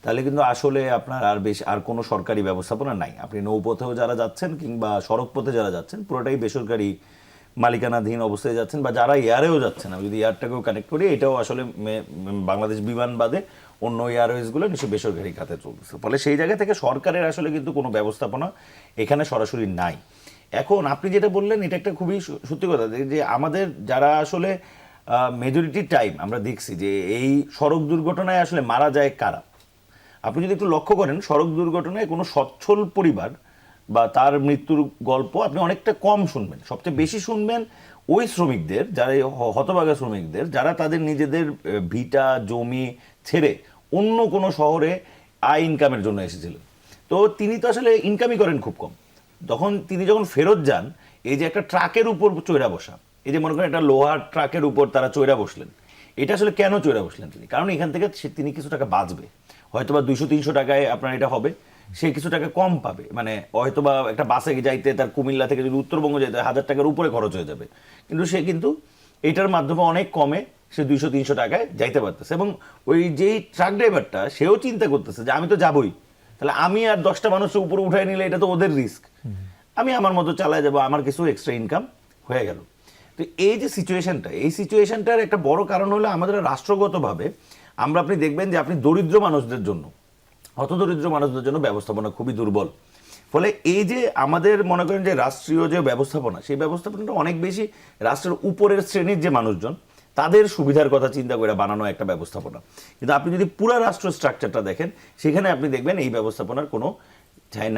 তাহলে কিন্তু আসলে আপনার আর কোনো সরকারি ব্যবস্থাপনা নাই। আপনি নৌপথেও যারা যাচ্ছেন কিংবা সড়ক পথে যারা যাচ্ছেন পুরোটাই বেসরকারি মালিকানাধীন অবস্থায় যাচ্ছেন, বা যারা এয়ারেও যাচ্ছেন, আমি যদি এয়ারটাকেও কানেক্ট করি, এটাও আসলে বাংলাদেশ বিমান বাদে অন্য এয়ারওয়েজগুলো নিশ্চয়ই বেসরকারি খাতে চলতেছে। ফলে সেই জায়গা থেকে সরকারের আসলে কিন্তু কোনো ব্যবস্থাপনা এখানে সরাসরি নাই। এখন আপনি যেটা বললেন এটা একটা খুবই সত্যি কথা, যে আমাদের যারা আসলে মেজরিটি টাইম আমরা দেখছি যে এই সড়ক দুর্ঘটনায় আসলে মারা যায় কারা। আপনি যদি একটু লক্ষ্য করেন, সড়ক দুর্ঘটনায় কোনো সচ্ছল পরিবার বা তার মৃত্যুর গল্প আপনি অনেকটা কম শুনবেন। সবচেয়ে বেশি শুনবেন ওই শ্রমিকদের, যারা হতভাগা শ্রমিকদের, যারা তাদের নিজেদের ভিটা জমি ছেড়ে অন্য কোনো শহরে আয় ইনকামের জন্য এসেছিলেন। তো তিনি তো আসলে ইনকামই করেন খুব কম। তিনি যখন ফেরত যান, এই যে একটা ট্রাকের উপর চৈরা বসা, এই যে মনে করেন একটা লোহার ট্রাকের উপর তারা চৈরা বসলেন, এটা আসলে কেন চৈরা বসলেন তিনি? কারণ এখান থেকে তিনি কিছু টাকা বাঁচবে, হয়তোবা 200-300 টাকায় আপনার এটা হবে, সে কিছু টাকা কম পাবে। মানে হয়তোবা একটা বাসে যাইতে তার কুমিল্লা থেকে যদি উত্তরবঙ্গ যেতে 1000 টাকার উপরে খরচ হয়ে যাবে, কিন্তু সে কিন্তু এটার মাধ্যমে অনেক কমে সে 200-300 টাকায় যাইতে পারতেছে। এবং ওই যেই ট্রাক ড্রাইভারটা, সেও চিন্তা করতেছে যে আমি তো যাবই, তাহলে আমি আর 10টা মানুষের উপরে উঠাই নিলে এটা তো ওদের রিস্ক, আমি আমার মতো চালায় যাবো, আমার কিছু এক্সট্রা ইনকাম হয়ে গেল। তো এই যে সিচুয়েশনটা, এই সিচুয়েশনটার একটা বড় কারণ হলো আমাদের রাষ্ট্রগতভাবে আপনি দেখবেন যে আপনি দরিদ্র মানুষদের জন্য, হতদরিদ্র মানুষদের জন্য ব্যবস্থাপনা খুবই দুর্বল। ফলে এই যে আমাদের মনে করেন যে রাষ্ট্রীয় যে ব্যবস্থাপনা, সেই ব্যবস্থাপনাটা অনেক বেশি রাষ্ট্রের উপরের শ্রেণীর যে মানুষজন, তাদের সুবিধার কথা চিন্তা করে বানানো একটা ব্যবস্থাপনা। কিন্তু আপনি যদি পুরো রাষ্ট্র স্ট্রাকচারটা দেখেন, সেখানে আপনি দেখবেন এই ব্যবস্থাপনার কোনো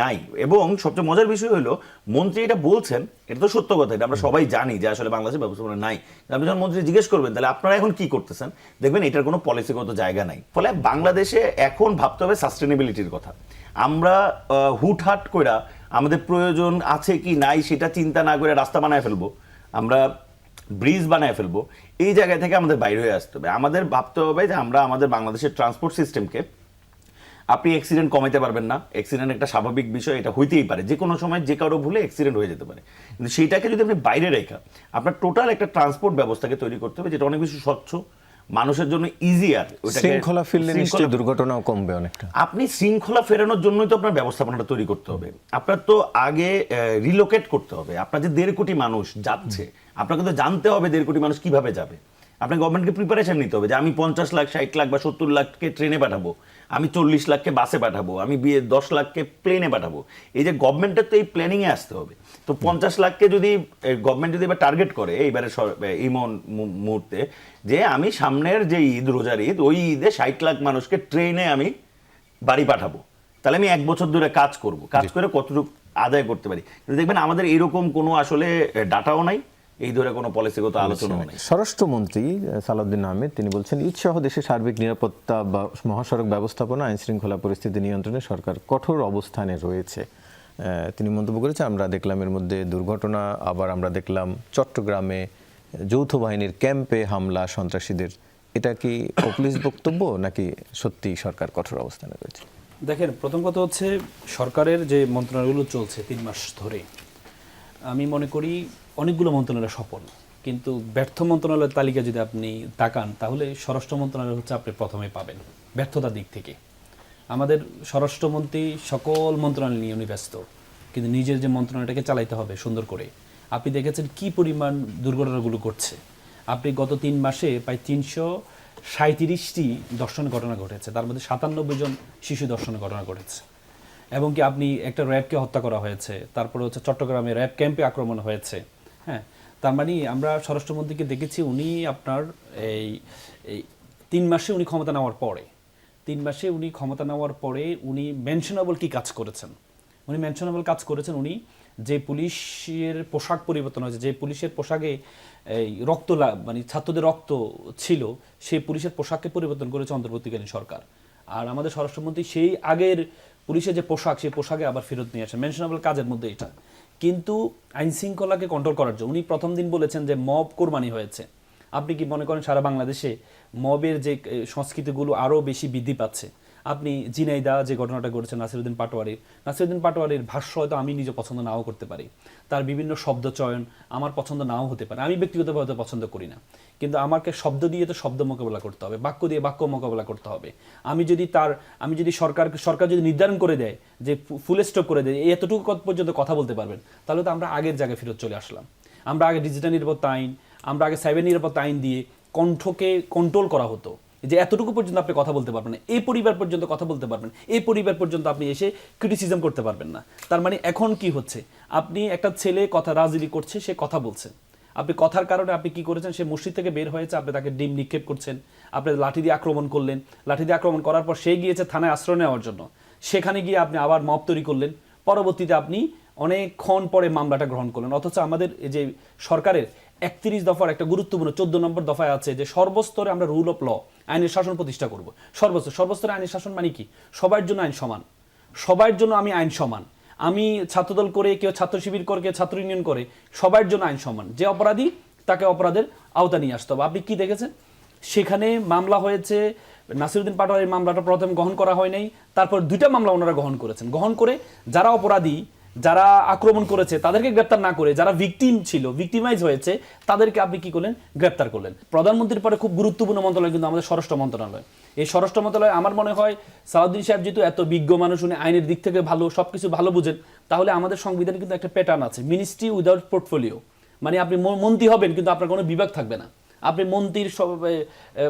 নাই। এবং সবচেয়ে মজার বিষয় হলো, মন্ত্রী এটা বলছেন, এটা তো সত্য কথা, এটা আমরা সবাই জানি যে আসলে বাংলাদেশের ব্যবস্থাপনা নাই। আপনি যখন মন্ত্রী জিজ্ঞেস করবেন তাহলে আপনারা এখন কি করতেছেন, দেখবেন এটার কোনো পলিসিগত জায়গা নাই। ফলে বাংলাদেশে এখন ভাবতে হবে সাস্টেনেবিলিটির কথা। আমরা হুটহাট করে আমাদের প্রয়োজন আছে কি নাই সেটা চিন্তা না করে রাস্তা বানায় ফেলবো, আমরা ব্রিজ বানায় ফেলবো, এই জায়গা থেকে আমাদের বাইরে হয়ে আসতে হবে। আমাদের ভাবতে হবে যে আমরা আমাদের বাংলাদেশের ট্রান্সপোর্ট সিস্টেমকে, আপনি অ্যাক্সিডেন্ট কমাইতে পারবেন না, অ্যাক্সিডেন্ট একটা স্বাভাবিক বিষয়, এটা হইতেই পারে, যে কোনো সময় যে কারো ভুলে অ্যাক্সিডেন্ট হয়ে যেতে পারে, কিন্তু সেইটাকে যদি আপনি বাইরে রেখা আপনার টোটাল একটা ট্রান্সপোর্ট ব্যবস্থাকে তৈরি করতে হবে যেটা অনেক বেশি স্বচ্ছ, মানুষের জন্য ইজিয়ার। শৃঙ্খলা ফিরলে নিশ্চয়ই দুর্ঘটনাও কমবে অনেকটা। আপনি শৃঙ্খলা ফেরানোর জন্যই তো আপনার ব্যবস্থাপনাটা তৈরি করতে হবে। আপনার তো আগে রিলোকেট করতে হবে। আপনার যে 1.5 কোটি মানুষ যাচ্ছে, আপনাকে তো জানতে হবে 1.5 কোটি মানুষ কিভাবে যাবে। আপনার গভর্নমেন্টকে প্রিপারেশন নিতে হবে যে আমি 50 লাখ, 60 লাখ বা 70 লাখকে ট্রেনে পাঠাবো, আমি 40 লাখকে বাসে পাঠাবো, আমি 10 লাখকে প্লেনে পাঠাবো। এই যে গভর্নমেন্টের তো এই প্ল্যানিংয়ে আসতে হবে। তো 50 লাখকে যদি গভর্নমেন্ট যদি এবার টার্গেট করে এইবারে এই মুহূর্তে, যে আমি সামনের যে ঈদ, রোজার ঈদ, ওই ঈদে 60 লাখ মানুষকে ট্রেনে আমি বাড়ি পাঠাবো, তাহলে আমি 1 বছর ধরে কাজ করব, কাজ করে কতটুকু আদায় করতে পারি। কিন্তু দেখবেন আমাদের এরকম কোনো আসলে ডাটাও নাই, এই ধরে কোনো পলিসিগত আলোচনাও নেই। স্বরাষ্ট্রমন্ত্রী সালাউদ্দিন আহমেদ তিনি বলছেন, ঈদ সহ দেশের সার্বিক নিরাপত্তা বা মহাসড়ক ব্যবস্থাপনা, আইন শৃঙ্খলা পরিস্থিতি নিয়ন্ত্রণে সরকার কঠোর অবস্থানে রয়েছে। তিনি মন্তব্য করেছেন, আমরা দেখলাম এর মধ্যে দুর্ঘটনা, আবার আমরা দেখলাম চট্টগ্রামে যৌথ বাহিনীর ক্যাম্পে হামলা সন্ত্রাসীদের। এটা কি পপুলিস্ট বক্তব্য নাকি সত্যি সরকার কঠোর অবস্থানে রয়েছে? দেখেন, প্রথম কথা হচ্ছে সরকারের যে মন্ত্রণালয়গুলো চলছে 3 মাস ধরে, আমি মনে করি অনেকগুলো মন্ত্রণালয় সফল, কিন্তু ব্যর্থ মন্ত্রণালয়ের তালিকা যদি আপনি তাকান তাহলে স্বরাষ্ট্র মন্ত্রণালয় হচ্ছে আপনি প্রথমে পাবেন ব্যর্থতার দিক থেকে। আমাদের স্বরাষ্ট্রমন্ত্রী সকল মন্ত্রণালয় নিয়ে উনি ব্যস্ত, কিন্তু নিজের যে মন্ত্রণালয়টাকে চালাইতে হবে সুন্দর করে। আপনি দেখেছেন কি পরিমাণ দুর্ঘটনাগুলো ঘটছে। আপনি গত 3 মাসে প্রায় 337টি ধর্ষণের ঘটনা ঘটেছে, তার মধ্যে 97 জন শিশু ধর্ষণের ঘটনা ঘটেছে। এবং কি আপনি একটা র্যাবকে হত্যা করা হয়েছে, তারপরে হচ্ছে চট্টগ্রামে র্যাব ক্যাম্পে আক্রমণ হয়েছে। হ্যাঁ, তার মানে আমরা স্বরাষ্ট্রমন্ত্রীকে দেখেছি উনি আপনার এই 3 মাসে উনি ক্ষমতা নেওয়ার পরে, 3 মাসে উনি ক্ষমতা নেওয়ার পরে উনি মেনশনেবল কি কাজ করেছেন। উনি মেনশনেবল কাজ করেছেন, উনি যে পুলিশের পোশাক পরিবর্তন হয়েছে, যে পুলিশের পোশাকে এই রক্ত মানে ছাত্রদের রক্ত ছিল, সেই পুলিশের পোশাককে পরিবর্তন করেছে অন্তর্বর্তীকালীন সরকার। আর আমাদের স্বরাষ্ট্রমন্ত্রী সেই আগের পুলিশের যে পোশাক, সেই পোশাকে আবার ফেরত নিয়ে আসেন। মেনশনেবল কাজের মধ্যে এটা। কিন্তু আইন শৃঙ্খলাকে কন্ট্রোল করার জন্য উনি প্রথম দিন বলেছেন যে মব কোরবানি হয়েছে। আপনি কি মনে করেন সারা বাংলাদেশে মবের যে সংস্কৃতিগুলো আরও বেশি বৃদ্ধি পাচ্ছে? আপনি ঝিনাইদহ যে ঘটনাটা ঘটেছে নাসিরুদ্দিন পাটোয়ারির ভাষ্য হয়তো আমি নিজে পছন্দ নাও করতে পারি, তার বিভিন্ন শব্দ চয়ন আমার পছন্দ নাও হতে পারে, আমি ব্যক্তিগতভাবে হয়তো পছন্দ করি না, কিন্তু আমাকে শব্দ দিয়ে তো শব্দ মোকাবেলা করতে হবে, বাক্য দিয়ে বাক্য মোকাবেলা করতে হবে। আমি যদি সরকার যদি নির্ধারণ করে দেয় যে ফুল স্টপ করে দেয় এতটুকু পর্যন্ত কথা বলতে পারবেন, তাহলে তো আমরা আগের জায়গায় ফেরত চলে আসলাম। আমরা আগে ডিজিটাল নিরাপত্তা আইন, আমরা আগে সাইবার নিরাপত্তা আইন দিয়ে কণ্ঠকে কন্ট্রোল করা হতো, যে এতটুকু পর্যন্ত আপনি কথা বলতে পারবেন না, এই পরিবার পর্যন্ত কথা বলতে পারবেন, এই পরিবার পর্যন্ত আপনি এসে ক্রিটিসিজম করতে পারবেন না। তার মানে এখন কি হচ্ছে, আপনি একটা ছেলে কথা রাজনীতি করছে, সে কথা বলছে, আপনি কথার কারণে আপনি কি করেছেন, সে মসজিদ থেকে বের হয়েছে, আপনি তাকে ডিম নিক্ষেপ করছেন, আপনি লাঠি দিয়ে আক্রমণ করলেন, লাঠি দিয়ে আক্রমণ করার পর সে গিয়েছে থানায় আশ্রয় নেওয়ার জন্য, সেখানে গিয়ে আপনি আবার মব তৈরি করলেন, পরবর্তীতে আপনি অনেকক্ষণ পরে মামলাটা গ্রহণ করলেন। অথচ আমাদের এই যে সরকারের 31 দফার একটা গুরুত্বপূর্ণ 14 নম্বর দফায় আছে যে সর্বস্তরে আমরা রুল অফ ল, আইনের শাসন প্রতিষ্ঠা করব। সর্বস্তরে আইনের শাসন মানে কি, সবার জন্য আইন সমান, সবার জন্য আমি আইন সমান, আমি ছাত্রদল করে, কেউ ছাত্র শিবির করে, কেউ ছাত্র ইউনিয়ন করে, সবার জন্য আইন সমান, যে অপরাধী তাকে অপরাধের আওতা নিয়ে আসতে হবে। আপনি কি দেখেছেন, সেখানে মামলা হয়েছে, নাসিরুদ্দিন পাটোয়ারির মামলাটা প্রথম গ্রহণ করা হয় নাই, তারপর 2টা মামলা ওনারা গ্রহণ করেছেন, গ্রহণ করে যারা অপরাধী, যারা আক্রমণ করেছে তাদেরকে গ্রেপ্তার না করে যারা ভিকটিম ছিল, ভিকটিমাইজ হয়েছে, তাদেরকে আপনি কি করলেন, গ্রেপ্তার করলেন। প্রধানমন্ত্রীর পরে খুব গুরুত্বপূর্ণ মন্ত্রণালয় কিন্তু আমাদের স্বরাষ্ট্র মন্ত্রণালয়। এই স্বরাষ্ট্র মন্ত্রণালয় আমার মনে হয় সালাউদ্দিন সাহেব যেহেতু এত বিজ্ঞ মানুষ, উনি আইনের দিক থেকে ভালো, সবকিছু ভালো বুঝেন, তাহলে আমাদের সংবিধানে কিন্তু একটা প্যাটার্ন আছে, মিনিস্ট্রি উইদাউট পোর্টফোলিও, মানে আপনি মন্ত্রী হবেন কিন্তু আপনার কোনো বিভাগ থাকবে না, আপনি মন্ত্রীর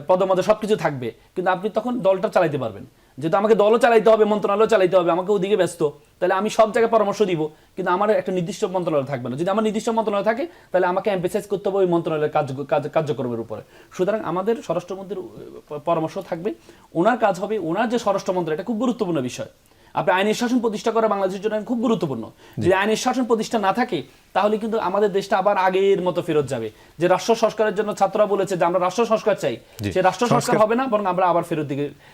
পদমদে সবকিছু থাকবে, কিন্তু আপনি তখন দলটা চালাইতে পারবেন। যেহেতু আমাকে দলও চালাইতে হবে, মন্ত্রণালয় চালাইতে হবে, আমাকে ওদিকে ব্যস্ত, তাহলে আমি সব জায়গায় পরামর্শ দিব, কিন্তু আমার একটা নির্দিষ্ট মন্ত্রণালয় থাকবে না। যদি আমার নির্দিষ্ট মন্ত্রণালয় থাকে তাহলে আমাকে এমফেসাইজ করতে হবে ওই মন্ত্রণালয়ের কার্যক্রমের উপরে। সুতরাং আমাদের স্বরাষ্ট্রমন্ত্রীর পরামর্শ থাকবে, ওনার কাজ হবে, ওনার যে স্বরাষ্ট্রমন্ত্রী, এটা খুব গুরুত্বপূর্ণ বিষয়। আপনি আইনের শাসন প্রতিষ্ঠা করা বাংলাদেশের জন্য খুব গুরুত্বপূর্ণ। যদি আইনের শাসন প্রতিষ্ঠা না থাকে তাহলে কিন্তু আমাদের দেশটা আবার আগের মতো ফেরত যাবে, যে রাষ্ট্র সংস্কারের জন্য ছাত্ররা বলেছে যে আমরা রাষ্ট্র সংস্কার চাই, সে রাষ্ট্র সংস্কার হবে না, বরং আমরা আবার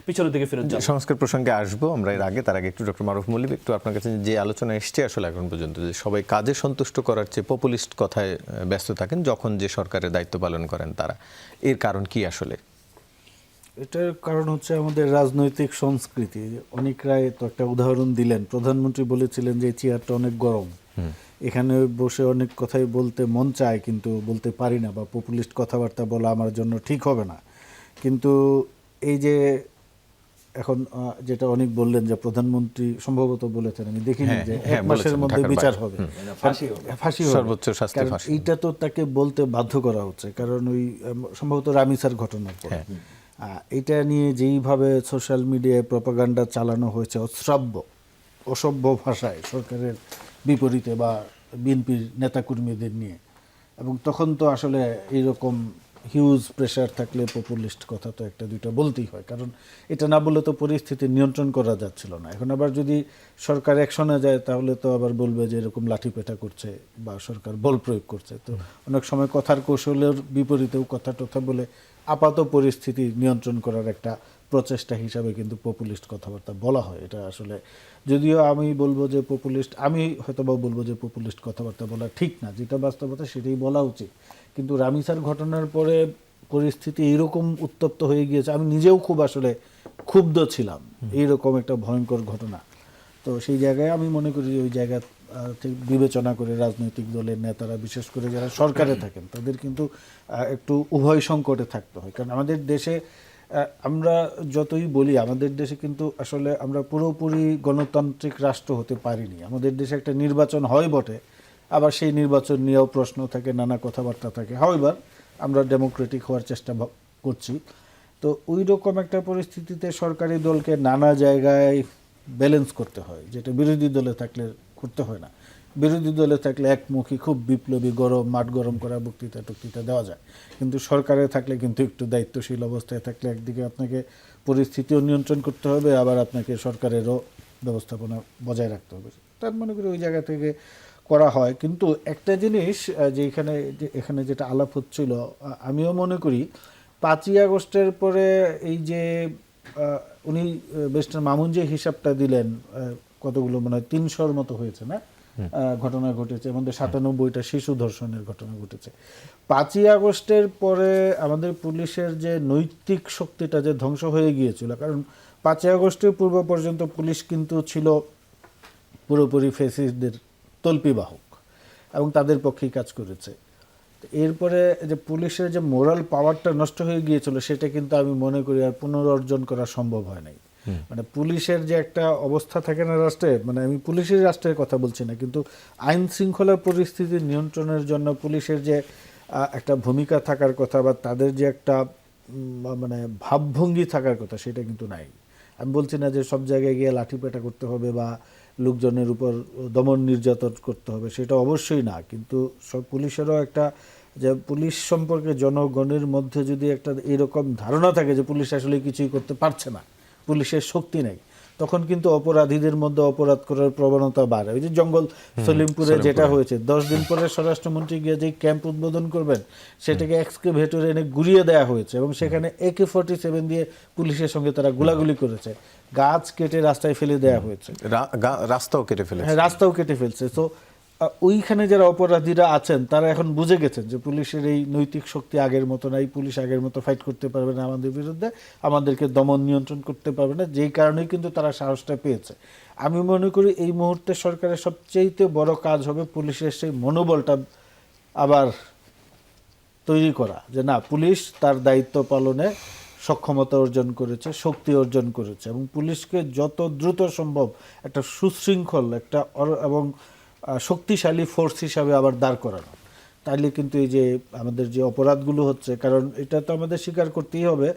পিছনের দিকে ফেরত যাব। সংস্কার প্রসঙ্গে আসবো আমরা এর আগে, তার আগে একটু ডক্টর মারুফ মল্লিক, একটু আপনার কাছে যে আলোচনা এসছে আসলে এখন পর্যন্ত, যে সবাই কাজে সন্তুষ্ট করার চেয়ে পপুলিস্ট কথায় ব্যস্ত থাকেন যখন যে সরকারের দায়িত্ব পালন করেন তারা, এর কারণ কি আসলে? এটার কারণ হচ্ছে আমাদের রাজনৈতিক সংস্কৃতি। অনেক রায় তো একটা উদাহরণ দিলেন, প্রধানমন্ত্রী বলেছিলেন যে চেয়ারটা অনেক গরম, এখানে বসে অনেক কথাই বলতে মন চায় কিন্তু বলতে পারি না, বা পপুলিস্ট কথাবার্তা বলা আমার জন্য ঠিক হবে না। কিন্তু এই যে এখন যেটা অনেক বললেন যে প্রধানমন্ত্রী সম্ভবত বলেছেন, আমি দেখিনি, যে 1 মাসের মধ্যে বিচার হবে, ফাঁসি হবে, সর্বোচ্চ শাস্তি ফাঁসি। এইটা তো তাকে বলতে বাধ্য করা হচ্ছে, কারণ ওই সম্ভবত রামিসার ঘটনার পর এটা নিয়ে যেইভাবে সোশ্যাল মিডিয়ায় প্রপাগান্ডা চালানো হয়েছে অসভ্য ভাষায় সরকারের বিপরীতে বা বিএনপির নেতাকর্মীদের নিয়ে, এবং তখন তো আসলে এইরকম হিউজ প্রেশার থাকলে পপুলিস্ট কথা তো একটা দুইটা বলতেই হয়, কারণ এটা না বললে তো পরিস্থিতি নিয়ন্ত্রণ করা যাচ্ছিল না। এখন আবার যদি সরকার অ্যাকশনে যায় তাহলে তো আবার বলবে যে এরকম লাঠিপেটা করছে বা সরকার বল প্রয়োগ করছে। তো অনেক সময় কথার কৌশলের বিপরীতেও কথা টথা বলে আপাত পরিস্থিতি নিয়ন্ত্রণ করার একটা প্রচেষ্টা হিসাবে কিন্তু পপুলিস্ট কথাবার্তা বলা হয়। এটা আসলে, যদিও আমি বলবো যে আমি হয়তোবা বলবো যে পপুলিস্ট কথাবার্তা বলা ঠিক না, যেটা বাস্তবতা সেটাই বলা উচিত। কিন্তু রামিসার ঘটনার পরে পরিস্থিতি এইরকম উত্তপ্ত হয়ে গিয়েছে, আমি নিজেও খুব আসলে ক্ষুব্ধ ছিলাম, এইরকম একটা ভয়ঙ্কর ঘটনা। তো সেই জায়গায় আমি মনে করি ওই জায়গা থেকে বিবেচনা করে রাজনৈতিক দলের নেতারা, বিশেষ করে যারা সরকারে থাকেন, তাদের কিন্তু একটু উভয় সংকটে থাকতে হয়। কারণ আমাদের দেশে আমরা যতই বলি, আমাদের দেশে কিন্তু আসলে আমরা পুরোপুরি গণতান্ত্রিক রাষ্ট্র হতে পারিনি। আমাদের দেশে একটা নির্বাচন হয় বটে, আবার সেই নির্বাচন নিয়েও প্রশ্ন থাকে, নানা কথাবার্তা থাকে। হাউএভার আমরা ডেমোক্রেটিক হওয়ার চেষ্টা করছি। তো ওই রকম একটা পরিস্থিতিতে সরকারি দলকে নানা জায়গায় ব্যালেন্স করতে হয়, যেটা বিরোধী দলে থাকলে করতে হয় না। বিরোধী দলে থাকলে একমুখী খুব বিপ্লবী মাঠ গরম করা বক্তৃতা দেওয়া যায়, কিন্তু সরকারে থাকলে কিন্তু একটু দায়িত্বশীল অবস্থায় থাকলে একদিকে আপনাকে পরিস্থিতিও নিয়ন্ত্রণ করতে হবে, আবার আপনাকে সরকারেরও ব্যবস্থাপনা বজায় রাখতে হবে। তার মনে করি ওই জায়গা থেকে করা হয়। কিন্তু একটা জিনিস যে এখানে যেটা আলাপ হচ্ছিল, আমিও মনে করি 5ই আগস্টের পরে এই যে উনি ব্যারিস্টার মামুন যে হিসাবটা দিলেন, কতগুলো মনে হয় 300-র মতো হয়েছে না ঘটনা ঘটেছে, এর মধ্যে 97টা শিশু ধর্ষণের ঘটনা ঘটেছে। 5ই আগস্টের পরে আমাদের পুলিশের যে নৈতিক শক্তিটা যে ধ্বংস হয়ে গিয়েছিল, কারণ 5ই আগস্টের পূর্ব পর্যন্ত পুলিশ কিন্তু ছিল পুরোপুরি ফ্যাসিস্টদের তল্পিবাহক এবং তাদের পক্ষেই কাজ করেছে। এরপরে যে পুলিশের যে মোরাল পাওয়ারটা নষ্ট হয়ে গিয়েছিল সেটা কিন্তু আমি মনে করি আর পুনরুজ্জীবন করা সম্ভব হয় নাই। মানে পুলিশের যে একটা অবস্থা থাকে না রাষ্ট্রে, মানে আমি পুলিশের রাষ্ট্রের কথা বলছি না, কিন্তু আইন শৃঙ্খলা পরিস্থিতি নিয়ন্ত্রণের জন্য পুলিশের যে একটা ভূমিকা থাকার কথা বা তাদের যে একটা মানে ভাবভঙ্গি থাকার কথা সেটা কিন্তু নাই। আমি বলছি না যে সব জায়গায় গিয়ে লাঠিপেটা করতে হবে বা লোকজনের উপর দমন নির্যাতন করতে হবে, সেটা অবশ্যই না, কিন্তু সব পুলিশেরও একটা যে পুলিশ সম্পর্কে জনগণের মধ্যে যদি একটা এরকম ধারণা থাকে যে পুলিশ আসলে কিছুই করতে পারছে না, পুলিশের শক্তি নেই, তখন কিন্তু অপরাধীদের মধ্যে অপরাধ করার প্রবণতা বাড়ে। ওই যে জঙ্গল সলিমপুরে যেটা হয়েছে, 10 দিন পরে স্বরাষ্ট্রমন্ত্রী গিয়ে যে ক্যাম্প উদ্বোধন করবেন সেটাকে এক্সকেভেটরে এনে গুড়িয়ে দেওয়া হয়েছে এবং সেখানে AK-47 দিয়ে পুলিশের সঙ্গে তারা গোলাগুলি করেছে, গাছ কেটে রাস্তায় ফেলে দেওয়া হয়েছে, রাস্তাও কেটে ফেলেছে। হ্যাঁ রাস্তাও কেটে ফেলছে। তো ওইখানে যারা অপরাধীরা আছেন তারা এখন বুঝে গেছেন যে পুলিশের এই নৈতিক শক্তি আগের মতো নাই, পুলিশ আগের মতো ফাইট করতে পারবে না আমাদের বিরুদ্ধে, আমাদেরকে দমন নিয়ন্ত্রণ করতে পারবে না, যেই কারণেই কিন্তু তারা সাহসটা পেয়েছে। আমি মনে করি এই মুহূর্তে সরকারের সবচেয়ে বড় কাজ হবে পুলিশের সেই মনোবলটা আবার তৈরি করা, যে না পুলিশ তার দায়িত্ব পালনে সক্ষমতা অর্জন করেছে, শক্তি অর্জন করেছে এবং পুলিশকে যত দ্রুত সম্ভব একটা সুশৃঙ্খল একটা এবং শক্তিশালী ফোর্স হিসাবে আবার দাঁড় করানো। তাইলে কিন্তু এই যে আমাদের যে অপরাধগুলো হচ্ছে, কারণ এটা তো আমাদের স্বীকার করতেই হবে,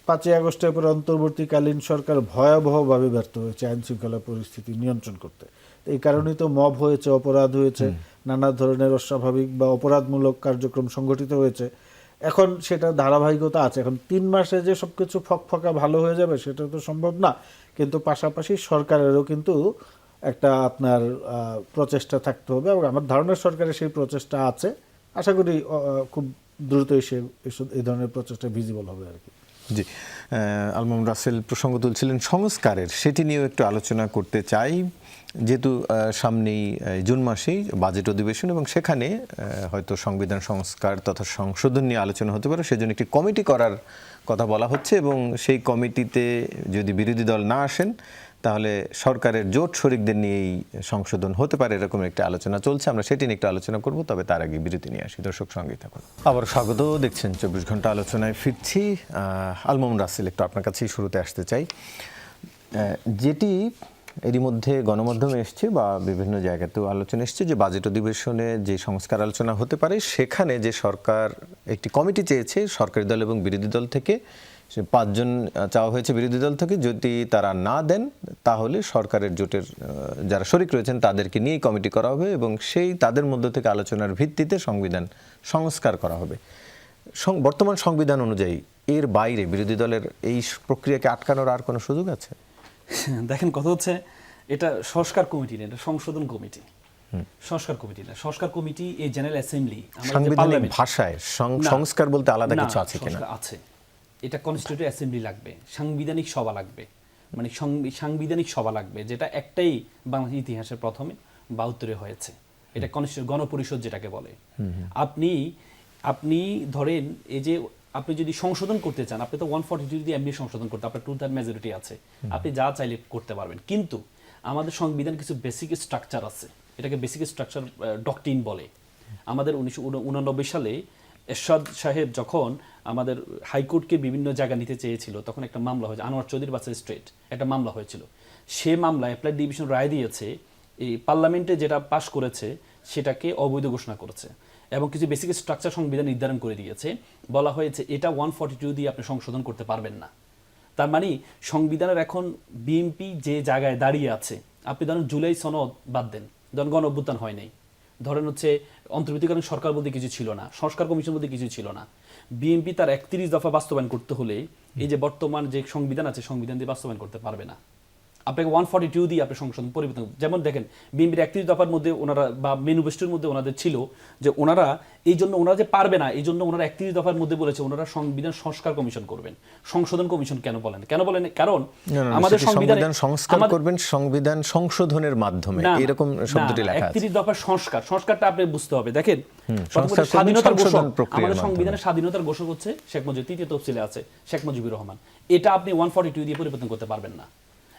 5ই আগস্টের পর অন্তর্বর্তীকালীন সরকার ভয়াবহভাবে ব্যর্থ হয়েছে আইন শৃঙ্খলা পরিস্থিতি নিয়ন্ত্রণ করতে। এই কারণেই তো মব হয়েছে, অপরাধ হয়েছে, নানা ধরনের অস্বাভাবিক বা অপরাধমূলক কার্যক্রম সংগঠিত হয়েছে। এখন সেটা ধারাবাহিকতা আছে। এখন 3 মাসে যে সবকিছু ফকফকা ভালো হয়ে যাবে সেটা তো সম্ভব না, কিন্তু পাশাপাশি সরকারেরও কিন্তু একটা আপনার প্রচেষ্টা থাকতে হবে এবং আমার ধারণা সরকারের সেই প্রচেষ্টা আছে। আশা করি খুব দ্রুতই এই ধরনের প্রচেষ্টা ভিজিবল হবে আর কি। জি, আলমাম রাসেল প্রসঙ্গ তুলছিলেন সংস্কারের, সেটি নিয়েও একটু আলোচনা করতে চাই, যেহেতু সামনেই জুন মাসেই বাজেট অধিবেশন এবং সেখানে হয়তো সংবিধান সংস্কার তথা সংশোধন নিয়ে আলোচনা হতে পারে, সেজন্য একটি কমিটি করার কথা বলা হচ্ছে এবং সেই কমিটিতে যদি বিরোধী দল না আসেন তাহলে সরকারের জোট শরিকদের নিয়েই সংশোধন হতে পারে, এরকম একটা আলোচনা চলছে। আমরা সেটি নিয়ে একটু আলোচনা করব, তবে তার আগে বিরতি নিয়ে আসি। দর্শক সঙ্গেই থাকুন। আবার স্বাগত, দেখছেন 24 ঘন্টা আলোচনায় ফিরছি। আলমাম রাসেল, একটু আপনার কাছেই শুরুতে আসতে চাই, যেটি এরই মধ্যে গণমাধ্যমে এসছে বা বিভিন্ন জায়গাতেও আলোচনা এসছে যে বাজেট অধিবেশনে যে সংস্কার আলোচনা হতে পারে সেখানে যে সরকার একটি কমিটি চেয়েছে সরকারি দল এবং বিরোধী দল থেকে, সে 5 জন চাওয়া হয়েছে বিরোধী দল থেকে, যদি তারা না দেন তাহলে সরকারের জোটের যারা শরিক রয়েছেন তাদেরকে নিয়েই কমিটি করা হবে এবং সেই তাদের মধ্য থেকে আলোচনার ভিত্তিতে সংবিধান সংস্কার করা হবে। বর্তমান সংবিধান অনুযায়ী এর বাইরে বিরোধী দলের এই প্রক্রিয়াকে আটকানোর আর কোনো সুযোগ আছে? দেখেন, কথা হচ্ছে এটা সংস্কার কমিটি না, এটা সংশোধন কমিটি। সংস্কার কমিটি না, সংস্কার কমিটি এই জেনারেল অ্যাসেম্বলি সাংবিধানিক ভাষায় সংস্কার বলতে আলাদা কিছু আছে কিনা? আছে, এটা কনস্টিটিউটিভ অ্যাসেম্বলি লাগবে, সাংবিধানিক সভা লাগবে, মানে সাংবিধানিক সভা লাগবে, যেটা একটাই বাংলাদেশ ইতিহাসের প্রথমে 72-এ হয়েছে। এটা গণপরিষদ যেটাকে বলে। আপনি ধরেন এই যে আপনি যদি সংশোধন করতে চান, আপনি তো 142 দিয়ে এমনি সংশোধন করতে, আপনার 2/3 মেজরিটি আছে, আপনি যা চাইলে করতে পারবেন। কিন্তু আমাদের সংবিধান কিছু বেসিক স্ট্রাকচার আছে, এটাকে বেসিক স্ট্রাকচার ডকট্রিন বলে। আমাদের 1989 সালে এরশাদ সাহেব যখন আমাদের হাইকোর্টকে বিভিন্ন জায়গা নিতে চেয়েছিল, তখন একটা মামলা হয়েছে, আনোয়ার চৌধুরী বাচ্চা স্ট্রেট একটা মামলা হয়েছিল। সে মামলায় অ্যাপ্লাইড ডিভিশন রায় দিয়েছে, এই পার্লামেন্টে যেটা পাশ করেছে সেটাকে অবৈধ ঘোষণা করেছে এবং কিছু বেসিক স্ট্রাকচার সংবিধান নির্ধারণ করে দিয়েছে। বলা হয়েছে এটা 142 দিয়ে আপনি সংশোধন করতে পারবেন না। তার মানে সংবিধানের এখন বিএনপি যে জায়গায় দাঁড়িয়ে আছে, আপনি ধরেন জুলাই সনদ বাদ দেন, ধরেন গণ অভ্যুত্থান হয় নাই, ধরেন হচ্ছে অন্তর্বর্তীকালীন সরকার বলতে কিছু ছিল না, সংস্কার কমিশন বলতে কিছু ছিল না। বিএনপি তার 31 দফা বাস্তবায়ন করতে হলে এই যে বর্তমান যে সংবিধান আছে, সংবিধান দিয়ে বাস্তবায়ন করতে পারবে না। আপনাকে 142 দিয়ে আপনি সংশোধন পরিবর্তন, যেমন দেখেন বিএনপির 31 দফার মধ্যে ওনারা বা ম্যানিফেস্টোর মধ্যে ওনাদের ছিল যে ওনারা এই জন্য ওনারা যে পারবে না, এই জন্য ওনারা 31 দফার মধ্যে বলেছে ওনারা সংবিধান সংস্কার কমিশন করবেন। সংশোধন কমিশন কেন বলেন কারণ আমাদের সংবিধান সংস্কার করবেন সংবিধান সংশোধনের মাধ্যমে, এরকম শব্দটি লেখা আছে। 31 দফার সংস্কারটা আপনি বুঝতে হবে। দেখেন সংস্কার স্বাধীনতার ঘোষক, সংশোধন প্রক্রিয়ার আমাদের মাধ্যমে। সংবিধানের স্বাধীনতার ঘোষক হচ্ছে শেখ মুজিব, তৃতীয় তফসিলে আছে শেখ মুজিবুর রহমান। এটা আপনি 142 দিয়ে পরিবর্তন করতে পারবেন না।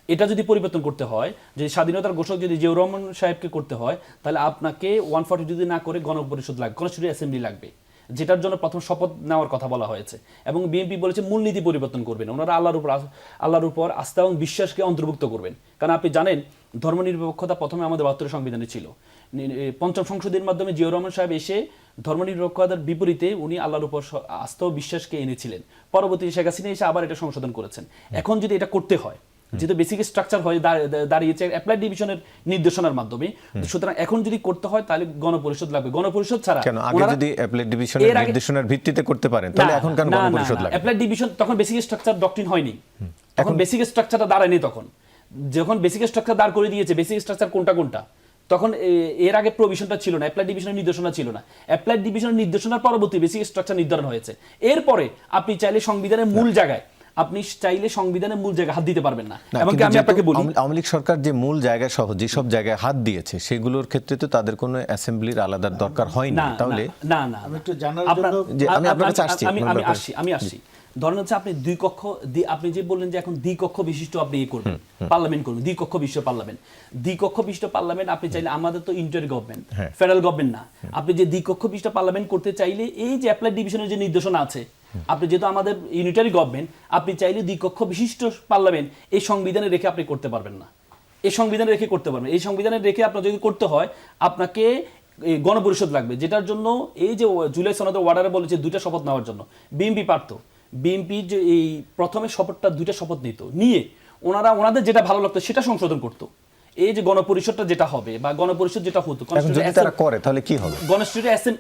এটা যদি পরিবর্তন করতে হয়, যে স্বাধীনতার ঘোষক যদি জিয়াউর রহমান সাহেবকে করতে হয়, তাহলে আপনাকে 142 যদি না করে গণপরিষদ লাগবে, কনস্টিটিউয়েন্ট অ্যাসেম্বলি লাগবে, যেটার জন্য প্রথম শপথ নেওয়ার কথা বলা হয়েছে। এবং বিএনপি বলেছে মূলনীতি পরিবর্তন করবেন, ওনারা আল্লাহর উপর আস্থা এবং বিশ্বাসকে অন্তর্ভুক্ত করবেন। কারণ আপনি জানেন ধর্মনিরপেক্ষতা প্রথমে আমাদের 72 সংবিধানে ছিল। পঞ্চম সংশোধনের মাধ্যমে জিয়াউর রহমান সাহেব এসে ধর্মনিরপেক্ষতার বিপরীতে উনি আল্লাহর উপর আস্থা ও বিশ্বাসকে এনেছিলেন। পরবর্তী শেখ হাসিনা এসে আবার এটা সংশোধন করেছেন। এখন যদি এটা করতে হয়, যেহেতু বেসিক স্ট্রাকচার হয়ে দাঁড়িয়েছে অ্যাপ্লাইড ডিভিশনের নির্দেশনার মাধ্যমে, সুতরাং এখন যদি করতে হয় তাহলে গণপরিষদ লাগবে। গণপরিষদ ছাড়া কেন আগে যদি অ্যাপ্লাইড ডিভিশনের নির্দেশনার ভিত্তিতে করতে পারেন, তাহলে এখন কেন গণপরিষদ লাগবে? অ্যাপ্লাইড ডিভিশন তখন বেসিক স্ট্রাকচার ডক্ট্রিন হয়নি, এখন বেসিক স্ট্রাকচারটা দাঁড়ায়নি। তখন যখন বেসিক স্ট্রাকচার দাঁড় করে দিয়েছে, বেসিক স্ট্রাকচার কোনটা তখন এর আগে প্রভিশনটা ছিল না, অ্যাপ্লাইড ডিভিশনের নির্দেশনা ছিল না। অ্যাপ্লাইড ডিভিশনের নির্দেশনার পরবর্তী বেসিক স্ট্রাকচার নির্ধারণ হয়েছে। এরপরে আপনি চাইলে সংবিধানের মূল জায়গায় হাত দিতে পারবেন না। এবং আমি আপনাকে বলি, আওয়ামী লীগ সরকার যে মূল জায়গায় সহ যেসব জায়গায় হাত দিয়েছে সেগুলোর ক্ষেত্রে তো তাদের কোনো অ্যাসেম্বলির আলাদা দরকার হয়নি। তাহলে না আমি একটু জানার আপনার- জন্য আমি আপনার কাছে আসছি। আমি আসছি। ধরেন হচ্ছে আপনি আপনি যে বললেন যে এখন দ্বিকক্ষ বিশিষ্ট আপনি করবেন, পার্লামেন্ট করবেন, দ্বিকক্ষ বিশিষ্ট পার্লামেন্ট আপনি চাইলে, আমাদের তো ইন্টারি গভর্নমেন্ট, ফেডারেল গভর্নমেন্ট না, আপনি যে দ্বিকক্ষ বিশিষ্ট পার্লামেন্ট করতে চাইলে এই যে অ্যাপ্লাইড ডিভিশনের যে নির্দেশনা আছে, আপনি যেহেতু আমাদের ইউনিটারি গভর্নমেন্ট, আপনি চাইলে দ্বিকক্ষ বিশিষ্ট পার্লামেন্ট এই সংবিধানে রেখে আপনি করতে পারবেন না। এই সংবিধানে রেখে করতে পারবেন। এই সংবিধানে রেখে আপনার যদি করতে হয়, আপনাকে গণপরিষদ লাগবে, যেটার জন্য এই যে জুলাই সনদের ওয়ার্ডারে বলেছে 2টা শপথ নেওয়ার জন্য। বিএনপি পারত, বিএনপি যে এই প্রথমে শপথটা 2টা শপথ নিয়ে ওনাদের যেটা ভালো লাগতো সেটা সংশোধন করতো। এই যে গণপরিষদটা যেটা হবে বা গণপরিষদ যেটা হতো, যদি তারা করে তাহলে কি হবে?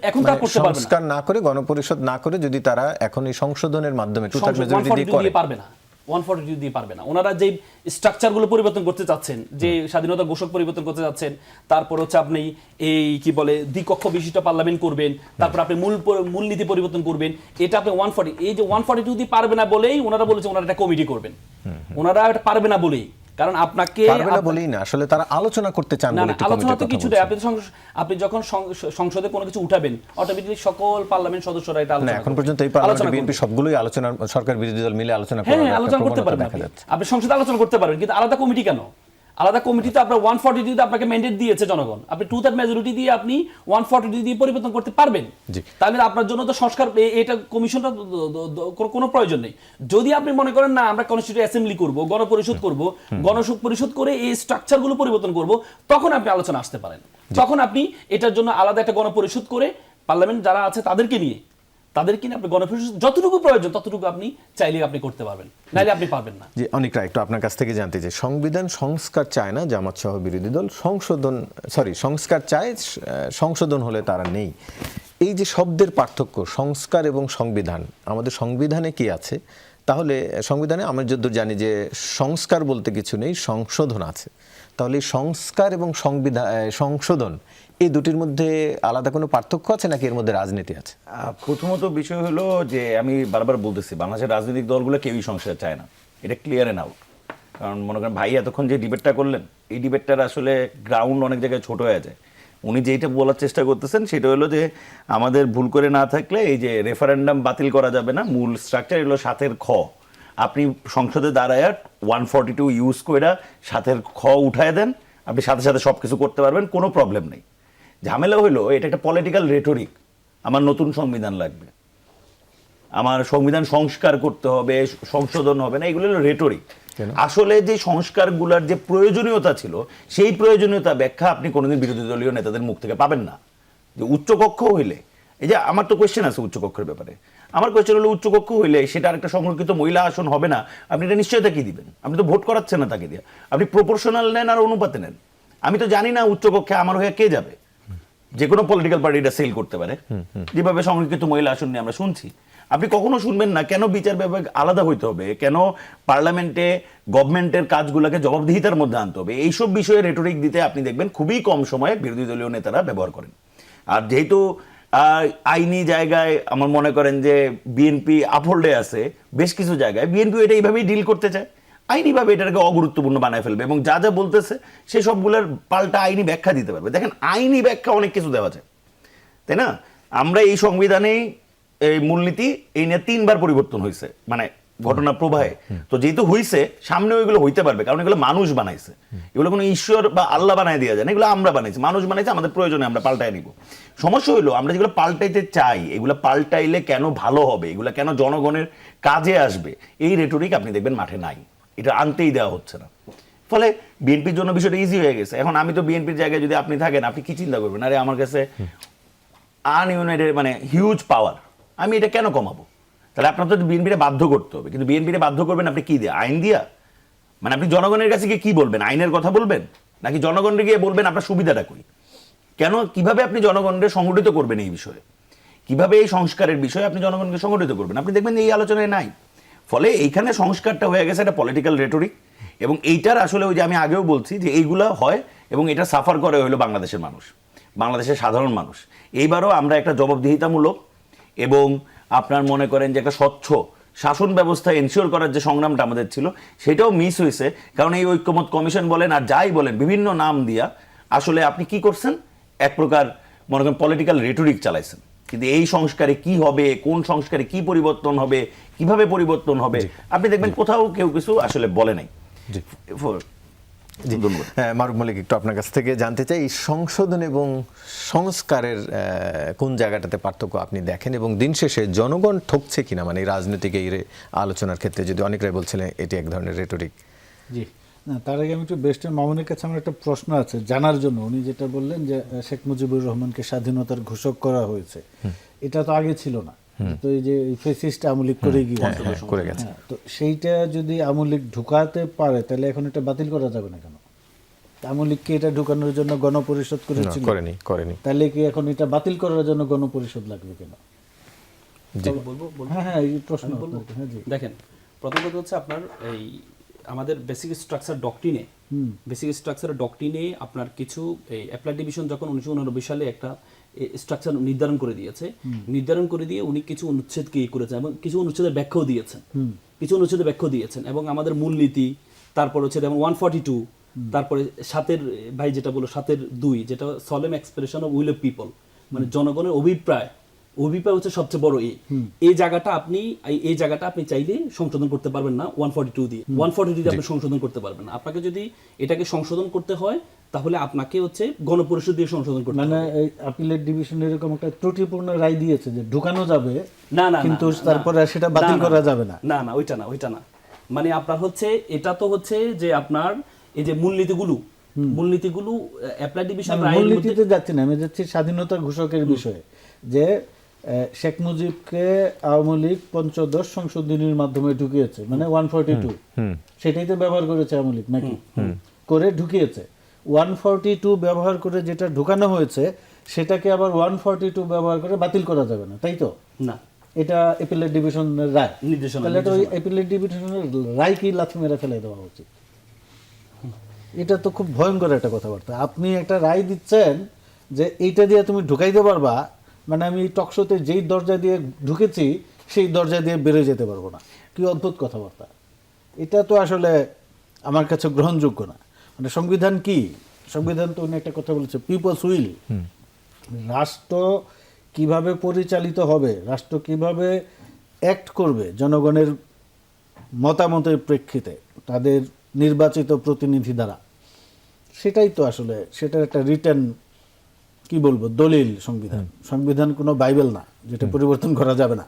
এখন তারা করতে পারবে না, সংস্কার না করে, গণপরিষদ না করে যদি তারা এখন এই সংশোধনের মাধ্যমে 2/3 মেজরিটি দিয়ে করে, পারবে না। 142 দিয়ে পারবে না। ওনারা যে স্ট্রাকচারগুলো পরিবর্তন করতে চাচ্ছেন, যে স্বাধীনতা ঘোষক পরিবর্তন করতে যাচ্ছেন, তারপর হচ্ছে আপনি এই কি বলে দ্বিকক্ষ বিশিষ্ট পার্লামেন্ট করবেন, তারপর আপনি মূলনীতি পরিবর্তন করবেন, এটা আপনি 140, এই যে 142 দিয়ে পারবে না বলেই ওনারা বলেছে ওনারা একটা কমিটি করবেন। ওনারা এটা পারবে না বলেই, কারণ আপনাকে পারবে না বলেই না, আসলে তারা আলোচনা করতে চান বলে একটু আলোচনা তো কমিটির কিছু কথা দেয়। আপনি যখন সংসদে কোনো কিছু উঠাবেন, অটোমেটিক্যালি সকল পার্লামেন্ট সদস্যরা এটা না, আলোচনা এখন করবে। পর্যন্ত এই পার্লামেন্টে বিএনপি সবগুলোই আলোচনা, সরকার বিরোধী দল মিলে আলোচনা করার একটা আলোচনা করতে প্রবণতা পারবেন, দেখা যাচ্ছে। আপনি সংসদে আলোচনা করতে পারবেন, কিন্তু আলাদা কমিটি কেন? আলাদা কমিটি তো আপনার 142 দিয়ে আপনাকে ম্যান্ডেট দিয়েছে জনগণ, আপনি 2/3 মেজরিটি দিয়ে আপনি 142 দিয়ে পরিবর্তন করতে পারবেন। তাহলে আপনার জন্য তো সংস্কার, এটা কমিশনটা কোনো প্রয়োজন নেই। যদি আপনি মনে করেন না আমরা কনস্টিটিউয়েন্ট অ্যাসেম্বলি করব, গণপরিষদ করব, গণপরিষদ করে এই স্ট্রাকচারগুলো পরিবর্তন করব, তখন আপনি আলোচনা আসতে পারেন। তখন আপনি এটার জন্য আলাদা একটা গণপরিষদ করে পার্লামেন্ট যারা আছে তাদেরকে নিয়ে আপনি গণপরিষদ যতটুকু প্রয়োজন ততটুকু আপনি চাইলে আপনি করতে পারবেন, নাইলে আপনি পারবেন না। যে অনেকটা একটু আপনার কাছ থেকে জানতে চাই, সংবিধান সংস্কার চায় না জামাত সহ বিরোধী দল, সংস্কার চায়, সংশোধন হলে তারা নেই। এই যে শব্দের পার্থক্য, সংস্কার এবং সংবিধান, আমাদের সংবিধানে কি আছে? তাহলে সংবিধানে আমরা যতদূর জানি যে সংস্কার বলতে কিছু নেই, সংশোধন আছে। তাহলে সংস্কার এবং সংশোধন এই দুটির মধ্যে আলাদা কোনো পার্থক্য আছে নাকি এর মধ্যে রাজনীতি আছে? প্রথমত বিষয় হলো যে আমি বারবার বলতেছি, বাংলাদেশের রাজনৈতিক দলগুলো কেউই সংস্কার চায় না, এটা ক্লিয়ার এন্ড আউট। কারণ মনে করেন ভাই এতক্ষণ যে ডিবেটটা করলেন, এই ডিবেটটার আসলে গ্রাউন্ড অনেক জায়গায় ছোট হয়ে যায়। উনি যেটা বলার চেষ্টা করতেছেন সেটা হলো যে আমাদের ভুল করে না থাকলে এই যে রেফারেন্ডাম বাতিল করা যাবে না, মূল স্ট্রাকচার এগুলো 7-এর খ, আপনি সংসদে দাঁড়ায় 142 ইউজ করে 7-এর খ উঠায় দেন, আপনি সাথে সাথে সব কিছু করতে পারবেন, কোনো প্রবলেম নেই। ঝামেলা হলো এটা একটা পলিটিক্যাল রেটরিক, আমার নতুন সংবিধান লাগবে, আমার সংবিধান সংস্কার করতে হবে, সংশোধন হবে না, এগুলো হলো রেটরিক। আসলে যে সংস্কারগুলোর যে প্রয়োজনীয়তা ছিল, সেই প্রয়োজনীয়তা ব্যাখ্যা আপনি কোনোদিন বিরোধী দলীয় নেতাদের মুখ থেকে পাবেন না। যে উচ্চকক্ষ হইলে, এই যে আমার তো কোয়েশ্চেন আছে উচ্চকক্ষের ব্যাপারে, আমার কোয়েশ্চেন হলো উচ্চকক্ষ হইলে সেটা আরেকটা সংরক্ষিত মহিলা আসন হবে না, আপনি এটা নিশ্চয়তা কি দিবেন? আপনি তো ভোট করাচ্ছেন না তাকে দিয়ে, আপনি প্রপোর্শনাল নেন আর অনুপাতে নেন। আমি তো জানি না উচ্চকক্ষে আমার হয়ে কে যাবে, যে কোনো পলিটিক্যাল পার্টি এটা সেল করতে পারে, যেভাবে সংরক্ষিত মহিলা আসন নিয়ে আমরা শুনছি। আপনি কখনো শুনবেন না কেন বিচার বিভাগ আলাদা হইতে হবে, কেন পার্লামেন্টে গভর্নমেন্টের কাজগুলোকে জবাবদিহিতার মধ্যে আনতে হবে। এইসব বিষয়ে রেটরিক দিতে আপনি দেখবেন খুবই কম সময়ে বিরোধী দলীয় নেতারা ব্যবহার করেন। আর যেহেতু আইনি জায়গায় আমার মনে করেন যে বিএনপি আপহোল্ডে আছে, বেশ কিছু জায়গায় বিএনপি এটা এইভাবেই ডিল করতে চায়, আইনিভাবে এটাকে অগুরুত্বপূর্ণ বানায় ফেলবে এবং যা যা বলতেছে সে সবগুলোর পাল্টা আইনি ব্যাখ্যা দিতে পারবে। দেখেন আইনি ব্যাখ্যা অনেক কিছু দেওয়া যায়, তাই না? আমরা এই সংবিধানেই এই মূলনীতি এই নিয়ে 3 বার পরিবর্তন হয়েছে, মানে ঘটনা প্রবাহে। তো যেহেতু হইছে, সামনে ওইগুলো হইতে পারবে, কারণ এগুলো মানুষ বানাইছে, এগুলো কোনো ঈশ্বর বা আল্লাহ বানাই দেওয়া যায় না, এগুলো আমরা বানাইছি, মানুষ বানাইছে, আমাদের প্রয়োজনে আমরা পাল্টাই নিব। সমস্যা হইলো আমরা যেগুলো পাল্টাইতে চাই এগুলো পাল্টাইলে কেন ভালো হবে, এগুলো কেন জনগণের কাজে আসবে, এই রেটরিক আপনি দেখবেন মাঠে নাই, এটা আনতেই দেওয়া হচ্ছে না। ফলে বিএনপির জন্য বিষয়টা ইজি হয়ে গেছে। এখন আমি তো বিএনপির জায়গায় যদি আপনি থাকেন, আপনি কি চিন্তা করবেন, আরে আমার কাছে আনইউনাইটেড মানে হিউজ পাওয়ার, আমি এটা কেন কমাবো? তাহলে আপনার তো বিএনপিকে বাধ্য করতে হবে, কিন্তু বিএনপিকে বাধ্য করবেন আপনি কি দিয়ে? আইন দিয়া? মানে আপনি জনগণের কাছে গিয়ে কি বলবেন? আইনের কথা বলবেন, নাকি জনগণকে গিয়ে বলবেন আপনার সুবিধাটা করি? কেন, কিভাবে আপনি জনগণকে সংগঠিত করবেন এই বিষয়ে? কিভাবে এই সংস্কারের বিষয়ে আপনি জনগণকে সংগঠিত করবেন? আপনি দেখবেন এই আলোচনায় নাই। ফলে এইখানে সংস্কারটা হয়ে গেছে একটা পলিটিক্যাল রেটরিক, এবং এইটার আসলে ওই যে আমি আগেও বলছি যে এইগুলা হয় এবং এটা সাফার করে হলো বাংলাদেশের মানুষ, বাংলাদেশের সাধারণ মানুষ। এইবারও আমরা একটা জবাবদিহিতামূলক এবং আপনার মনে করেন যে একটা স্বচ্ছ শাসন ব্যবস্থা এনশিওর করার যে সংগ্রামটা আমাদের ছিল সেটাও মিস হয়েছে। কারণ এই ঐক্যমত কমিশন বলেন আর যাই বলেন বিভিন্ন নাম দিয়া আসলে আপনি কি করছেন, এক প্রকার মনে করেন পলিটিক্যাল রেটরিক চালাইছেন। কিন্তু এই সংস্কারে কি হবে, কোন সংস্কারে কি পরিবর্তন হবে, কিভাবে পরিবর্তন হবে, আপনি দেখবেন কোথাও কেউ কিছু আসলে বলে নাই। মারুফ মল্লিক, একটু আপনার কাছ থেকে জানতে চাই এই সংশোধন এবং সংস্কারের কোন জায়গাটাতে পার্থক্য আপনি দেখেন, এবং দিন শেষে জনগণ ঠকছে কিনা, মানে এই রাজনৈতিক এই আলোচনার ক্ষেত্রে, যদি অনেকরাই বলছিলেন এটি এক ধরনের রেটরিক। জি না, তার আগে আমি একটু বেস্টের মামুনের কাছে আমার একটা প্রশ্ন আছে জানার জন্য। উনি যেটা বললেন যে শেখ মুজিবুর রহমানকে স্বাধীনতার ঘোষক করা হয়েছে, এটা তো আগে ছিল না, তো এই যে ফেসিস্ট আমলিক করে গিয়েছে, তো সেইটা যদি আমলিক ঢুকাতে পারে তাহলে এখন এটা বাতিল করা যাবে না কেন? আমলিককে এটা ঢুকানোর জন্য গণপরিষদ করেছিল, করেনি, তাহলে কি এখন এটা বাতিল করার জন্য গণপরিষদ লাগবে কেন? হ্যাঁ, এই প্রশ্ন বলবো। দেখেন, প্রথম কথা হচ্ছে আপনার এই আমাদের বেসিক স্ট্রাকচার ডক্ট্রিনে আপনার কিছু এই অ্যাপ্লাইড ডিভিশন যখন 1989 সালে একটা স্ট্রাকচার নির্ধারণ করে দিয়েছে, নির্ধারণ করে দিয়ে উনি কিছু অনুচ্ছেদকে করেছেন এবং কিছু অনুচ্ছেদের ব্যাখ্যাও দিয়েছেন, এবং আমাদের মূলনীতি, তারপর হচ্ছে যেমন 142, তারপরে 7-এর ভাই যেটা বলো 7-এর 2 যেটা solemn expression of will of people, মানে জনগণের অভিপ্রায় হচ্ছে সবচেয়ে বড়। এই জায়গাটা আপনি চাইলে সংশোধন করতে পারবেন না 142 দিয়ে আপনি সংশোধন করতে পারবেন না। আপনাকে যদি এটাকে সংশোধন করতে হয় তাহলে আপনাকে হচ্ছে গণপরিষদ দিয়ে সংশোধন করতে হবে। মানে এই আপিলের ডিভিশন এরকম একটা ত্রুটিপূর্ণ রায় দিয়েছে যে ঢুকানো যাবে না, কিন্তু তারপরে সেটা বাতিল করা যাবে না। না, ওইটা না, মানে আপনার হচ্ছে এটা তো হচ্ছে যে আপনার এই যে মূলনীতিগুলো অ্যাপ্লাইড ডিভিশন রায়ের মধ্যে মূলনীতিতে যাচ্ছি না, আমি যাচ্ছি স্বাধীনতা ঘোষকের বিষয়ে, যে শেখ মুজিবকে আওয়ামী লীগ পঞ্চদশ সংশোধনীর মাধ্যমে ঢুকিয়েছে, মানে 142 সেটাই তো ব্যবহার করেছে আওয়ামী লীগ, নাকি করে ঢুকিয়েছে। 142 ব্যবহার করে যেটা ঢুকানো হয়েছে সেটাকে আবার 142 ব্যবহার করে বাতিল করা যাবে না, তাই তো? না, এটা অ্যাপিলেট ডিভিশনের রায়, তাহলে তো অ্যাপিলেট ডিভিশনের রায় কি লাথি মেরে ফেলে দেওয়া উচিত? এটা তো খুব ভয়ঙ্কর একটা কথাবার্তা। আপনি একটা রায় দিচ্ছেন যে এইটা দিয়ে তুমি ঢুকাইতে পারবা, মানে আমি টকশোতে যেই দরজা দিয়ে ঢুকেছি সেই দরজা দিয়ে বেরোয় যেতে পারবো না। কি অদ্ভুত কথাবার্তা! এটা তো আসলে আমার কাছে গ্রহণযোগ্য না। মানে সংবিধান কি? সংবিধান তো উনি একটা কথা বলেছে, পিপলস উইল। রাষ্ট্র কিভাবে পরিচালিত হবে, রাষ্ট্র কিভাবে অ্যাক্ট করবে জনগণের মতামতের প্রেক্ষিতে তাদের নির্বাচিত প্রতিনিধি দ্বারা, সেটাই তো আসলে সেটার একটা রিটেন কি বলবো দলিল সংবিধান। সংবিধান কোনো বাইবেল না যেটা পরিবর্তন করা যাবে না,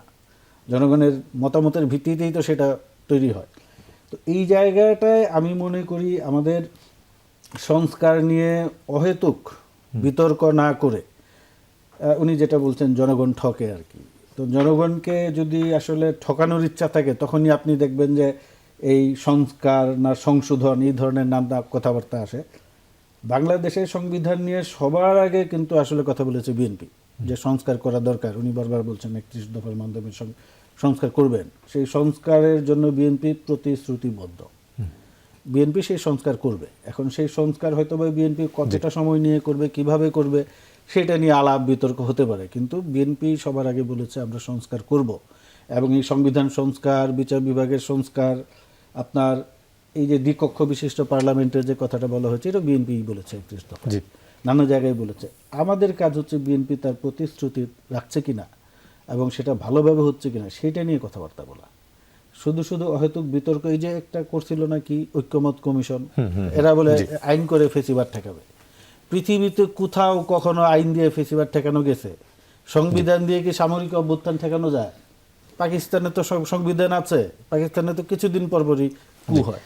জনগণের মতামতের ভিত্তিতেই তো সেটা তৈরি হয়। তো এই জায়গাটায় আমি মনে করি আমাদের সংস্কার নিয়ে অহেতুক বিতর্ক না করে, উনি যেটা বলছেন জনগণ ঠকে আর কি, তো জনগণকে যদি আসলে ঠকানোর ইচ্ছা থাকে তখনই আপনি দেখবেন যে এই সংস্কার না সংশোধন এই ধরনের নাম কথাবার্তা আসে। বাংলাদেশের সংবিধান নিয়ে সবার আগে কিন্তু আসলে কথা বলেছে বিএনপি যে সংস্কার করা দরকার। উনি বারবার বলছেন 31 দফার মাধ্যমে সংস্কার করবেন, সেই সংস্কারের জন্য বিএনপি প্রতিশ্রুতিবদ্ধ। বিএনপি সেই সংস্কার করবে। এখন সেই সংস্কার হয়তো বা বিএনপি কতটা সময় নিয়ে করবে, কিভাবে করবে, সেটা নিয়ে আলাপ বিতর্ক হতে পারে, কিন্তু বিএনপি সবার আগে বলেছে আমরা সংস্কার করব। এবং এই সংবিধান সংস্কার, বিচার বিভাগের সংস্কার, আপনার এই যে দ্বিকক্ষ বিশিষ্ট পার্লামেন্টের যে কথাটা বলা হয়েছে, এটা বিএনপি বলেছে 31 দফায়, জি। নানা জায়গায় বলেছে। আমাদের কাজ হচ্ছে বিএনপি তার প্রতিশ্রুতি রাখছে কিনা এবং সেটা ভালোভাবে হচ্ছে কিনা সেটা নিয়ে কথাবার্তা বলা। শুধু শুধু অহেতুক বিতর্ক, এই যে একটা করছিল নাকি ঐক্যমত কমিশন, এরা বলে আইন করে ফেসিবাদ ঠেকাবে। পৃথিবীতে কোথাও কখনো আইন দিয়ে ফেসিবাদ ঠেকানো গেছে? সংবিধান দিয়ে কি সামরিক অভ্যুত্থান ঠেকানো যায়? পাকিস্তানে তো সংবিধান আছে, পাকিস্তানে তো কিছুদিন পরপরই কু হয়।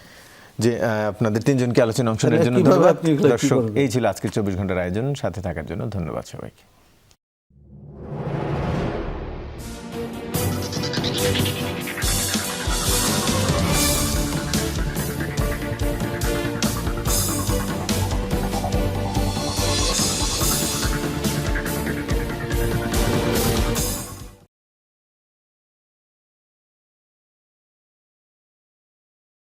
যে আপনাদের তিনজনকে আলোচনা অংশ নেওয়ার জন্য কিভাবে ধন্যবাদ। আপনি এগুলো কি দর্শক, করবেন? এই ছিল আজকের 24 ঘন্টার আয়োজন। সাথে থাকার জন্য ধন্যবাদ সবাইকে।